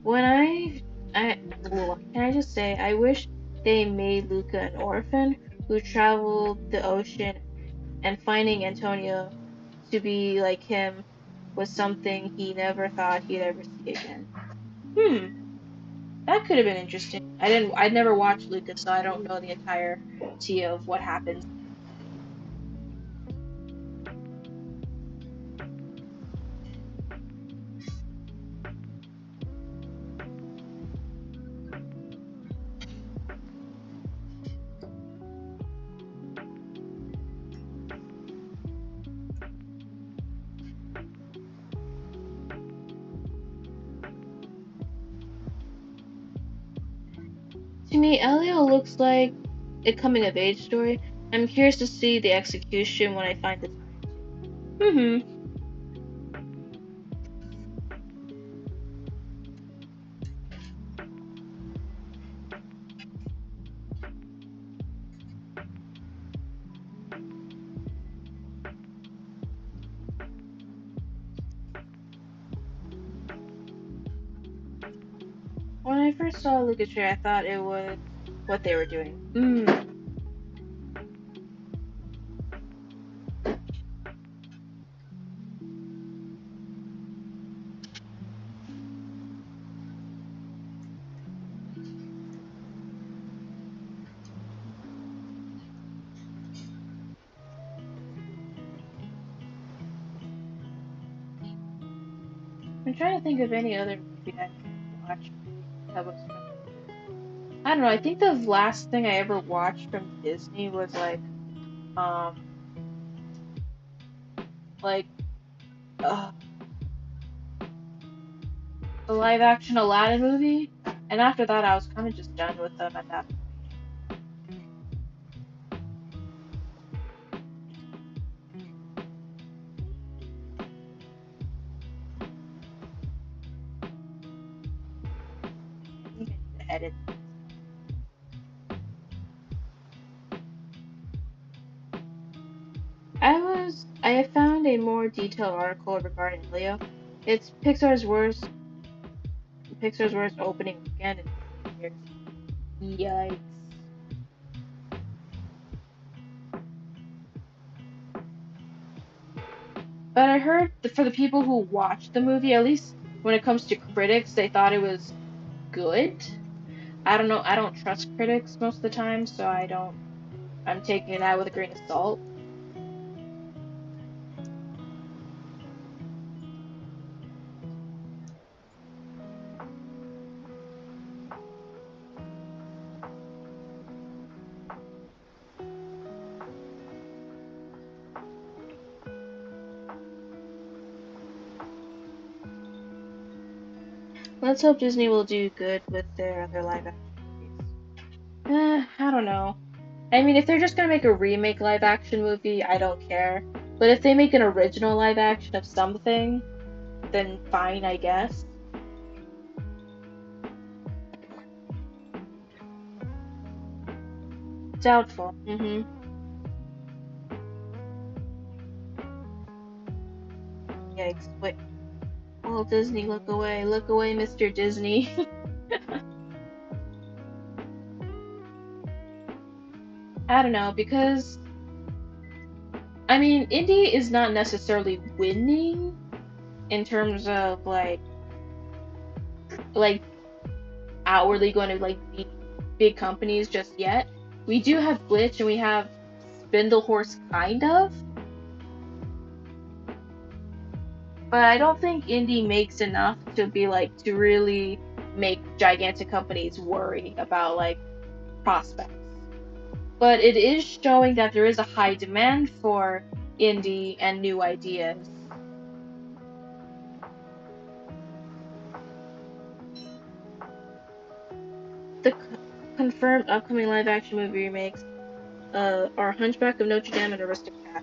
when can I just say I wish they made Luca an orphan who traveled the ocean, and finding Antonio to be like him was something he never thought he'd ever see again. That could have been interesting. I'd never watched Luca, so I don't know the entirety of what happens. To me, Elio looks like a coming of age story. I'm curious to see the execution when I find the time. When I first saw Lucas Tree, I thought it was what they were doing. Mm. I'm trying to think of any other movie I watched that was from. I don't know. I think the last thing I ever watched from Disney was um, like, uh, the live action Aladdin movie, and after that, I was kind of just done with them at that point. I need to edit. I have found a more detailed article regarding Leo. It's Pixar's worst opening weekend in years. Yikes. But I heard that for the people who watched the movie, at least when it comes to critics, they thought it was good. I don't know. I don't trust critics most of the time, so I'm taking that with a grain of salt. Let's hope Disney will do good with their other live action movies. I don't know. I mean, if they're just gonna make a remake live action movie, I don't care. But if they make an original live action of something, then fine, I guess. Doubtful. Yikes. Wait. Walt Disney, look away. Look away, Mr. Disney. I don't know, because I mean, Indy is not necessarily winning in terms of like outwardly going to like beat big companies just yet. We do have Glitch and we have Spindlehorse kind of, but I don't think Indy makes enough to be like to really make gigantic companies worry about like prospects. But it is showing that there is a high demand for indie and new ideas. The confirmed upcoming live action movie remakes are Hunchback of Notre Dame and Aristocats.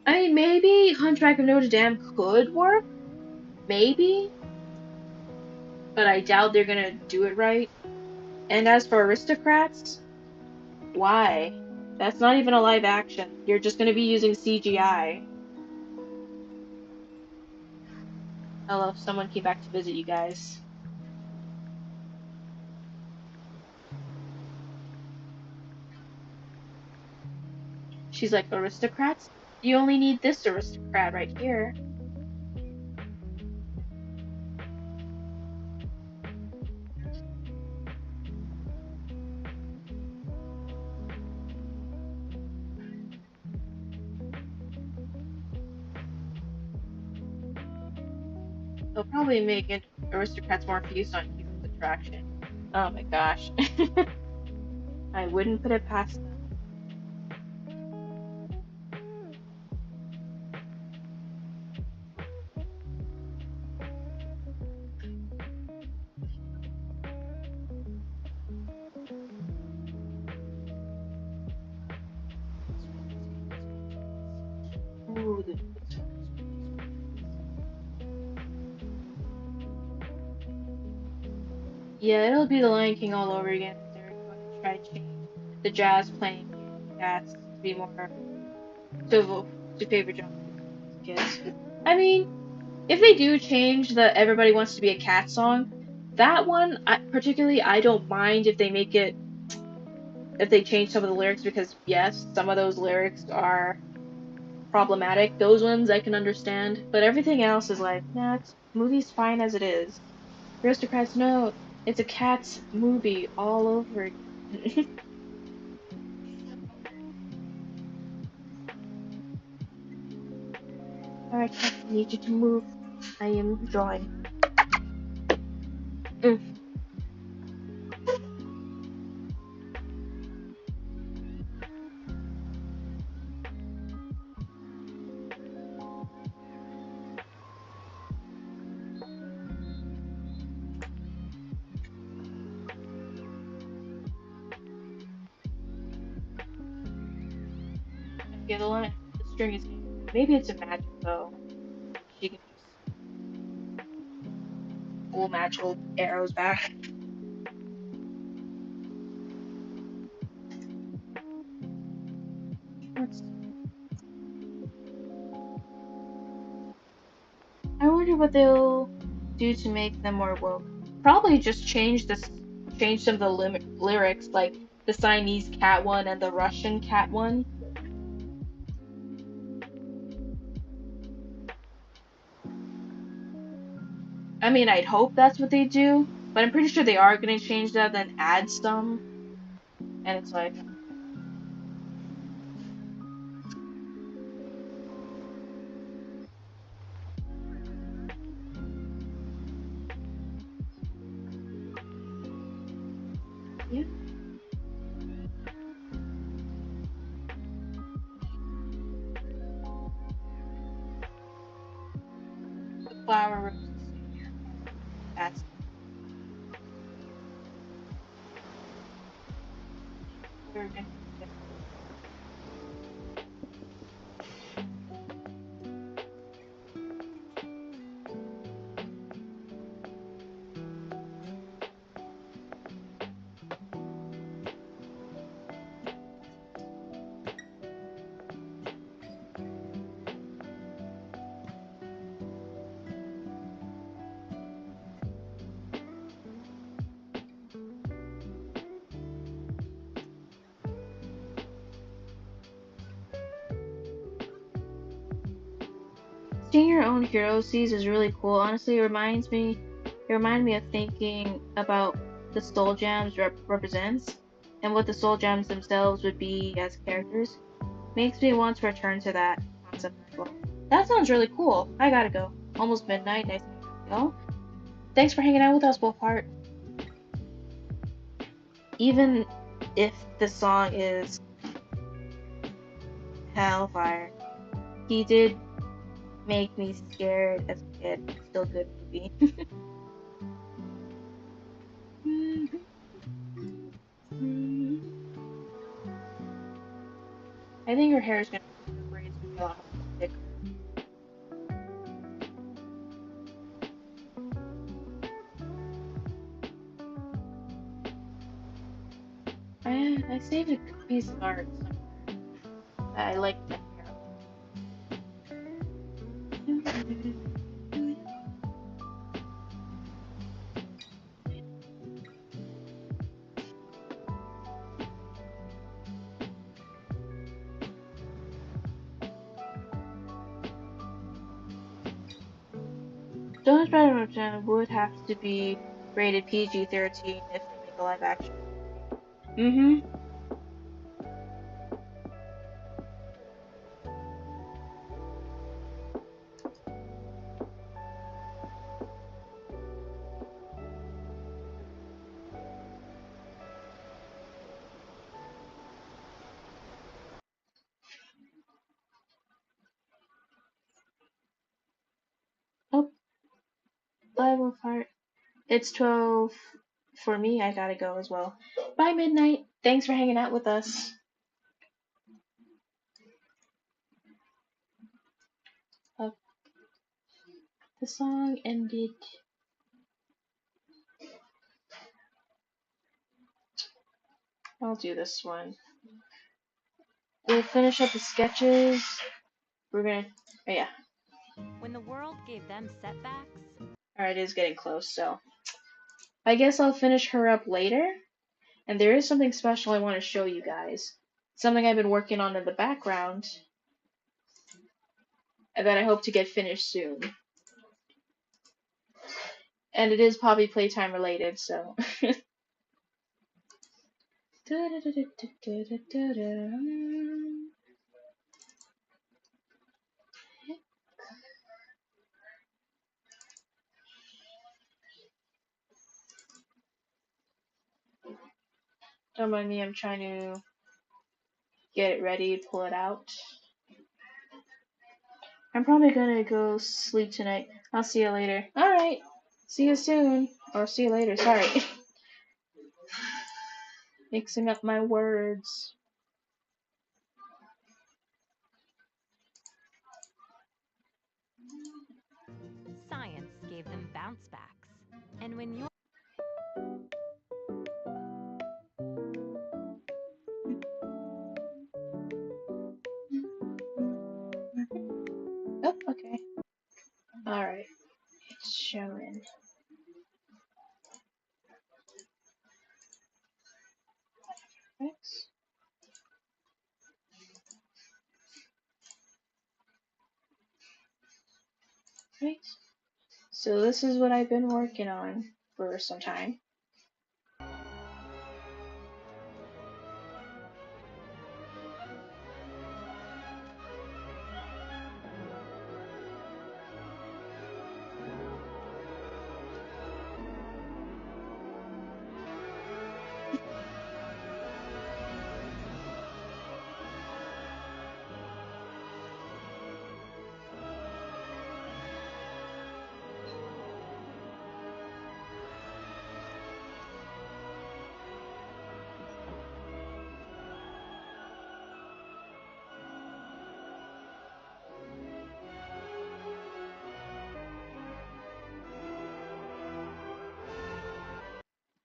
I mean, maybe Hunchback of Notre Dame could work, maybe, but I doubt they're gonna do it right. And as for Aristocrats, why? That's not even a live action. You're just gonna be using CGI. Hello, someone came back to visit you guys. She's like, Aristocrats? You only need this aristocrat right here. They'll probably make it aristocrats more fused on human attraction. Oh my gosh. I wouldn't put it past them. Ooh, yeah, it'll be the Lion King all over again. They're going to try to change the jazz playing cats to be more to favor John kids. I mean, If they do change the Everybody Wants to Be a Cat song, that one, particularly, I don't mind if they make it, if they change some of the lyrics, because yes, some of those lyrics are problematic. Those ones I can understand, but everything else is like, nah, movie's fine as it is. Aristocrats, no, it's a Cats movie all over again. Alright, Cats, I need you to move. I am drawing. Mm. Okay, the string is hanging. Maybe it's a magic bow. She can just pull magical arrows back. I wonder what they'll do to make them more woke. Probably just change some of the lyrics, like the Siamese cat one and the Russian cat one. I mean, I'd hope that's what they do, but I'm pretty sure they are gonna change that, then add some, and it's like, yeah. The flower roses. That's we're gonna get. Seeing your own hero sees is really cool. Honestly, it reminded me of thinking about the Soul Gems represents and what the Soul Gems themselves would be as characters. Makes me want to return to that concept as well. That sounds really cool. I gotta go. Almost midnight. Nice meeting you, y'all. Thanks for hanging out with us, Wolfheart. Even if the song is Hellfire, he did make me scared as a kid. Still a good movie. I think her hair is gonna her braids gonna be a lot more thicker. I saved a piece of art somewhere. I like that hair. Don't Spider-Man would have to be rated PG-13 if they make a live action. Mm-hmm. Oh, Bible part. It's 12 for me. I gotta go as well. Bye, Midnight. Thanks for hanging out with us. Uh, the song ended. I'll do this one. We'll finish up the sketches. We're gonna. Oh, yeah. When the world gave them setbacks. Alright, it is getting close, so I guess I'll finish her up later. And there is something special I want to show you guys. Something I've been working on in the background, and that I hope to get finished soon. And it is Poppy Playtime related, so. Don't mind me, I'm trying to get it ready, pull it out. I'm probably gonna go sleep tonight. I'll see you later. Alright. See you soon. Or see you later, sorry. Mixing up my words. Science gave them bounce backs. And when you're Oh, okay. Alright. It's showing. Thanks. Right. So this is what I've been working on for some time.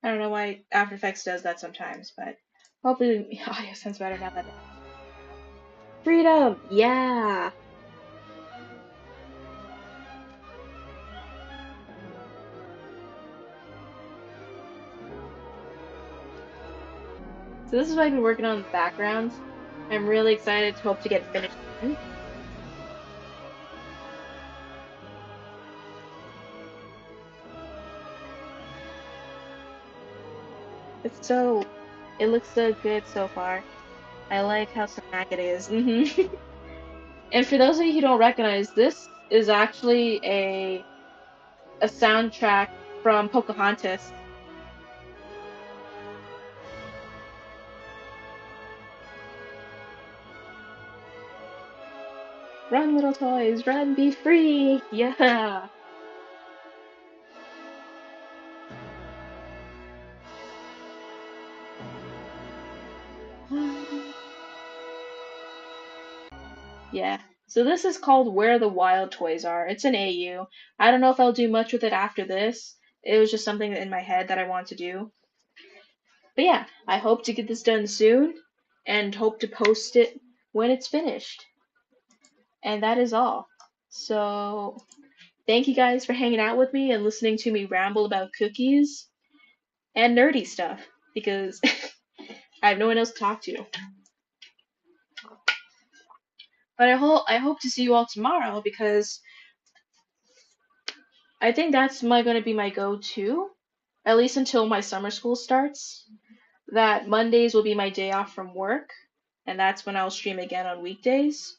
I don't know why After Effects does that sometimes, but hopefully audio sounds better now that freedom! Yeah! So this is what I've been working on in the background. I'm really excited to hope to get finished soon. It looks so good so far. I like how cinematic it is. And for those of you who don't recognize, this is actually a soundtrack from Pocahontas. Run, little toys, run, be free! Yeah! Yeah. So this is called Where the Wild Toys Are. It's an AU. I don't know if I'll do much with it after this. It was just something in my head that I want to do. But yeah, I hope to get this done soon and hope to post it when it's finished. And that is all. So thank you guys for hanging out with me and listening to me ramble about cookies and nerdy stuff because I have no one else to talk to. But I hope to see you all tomorrow because I think that's going to be my go-to, at least until my summer school starts. That Mondays will be my day off from work, and that's when I'll stream again on weekdays.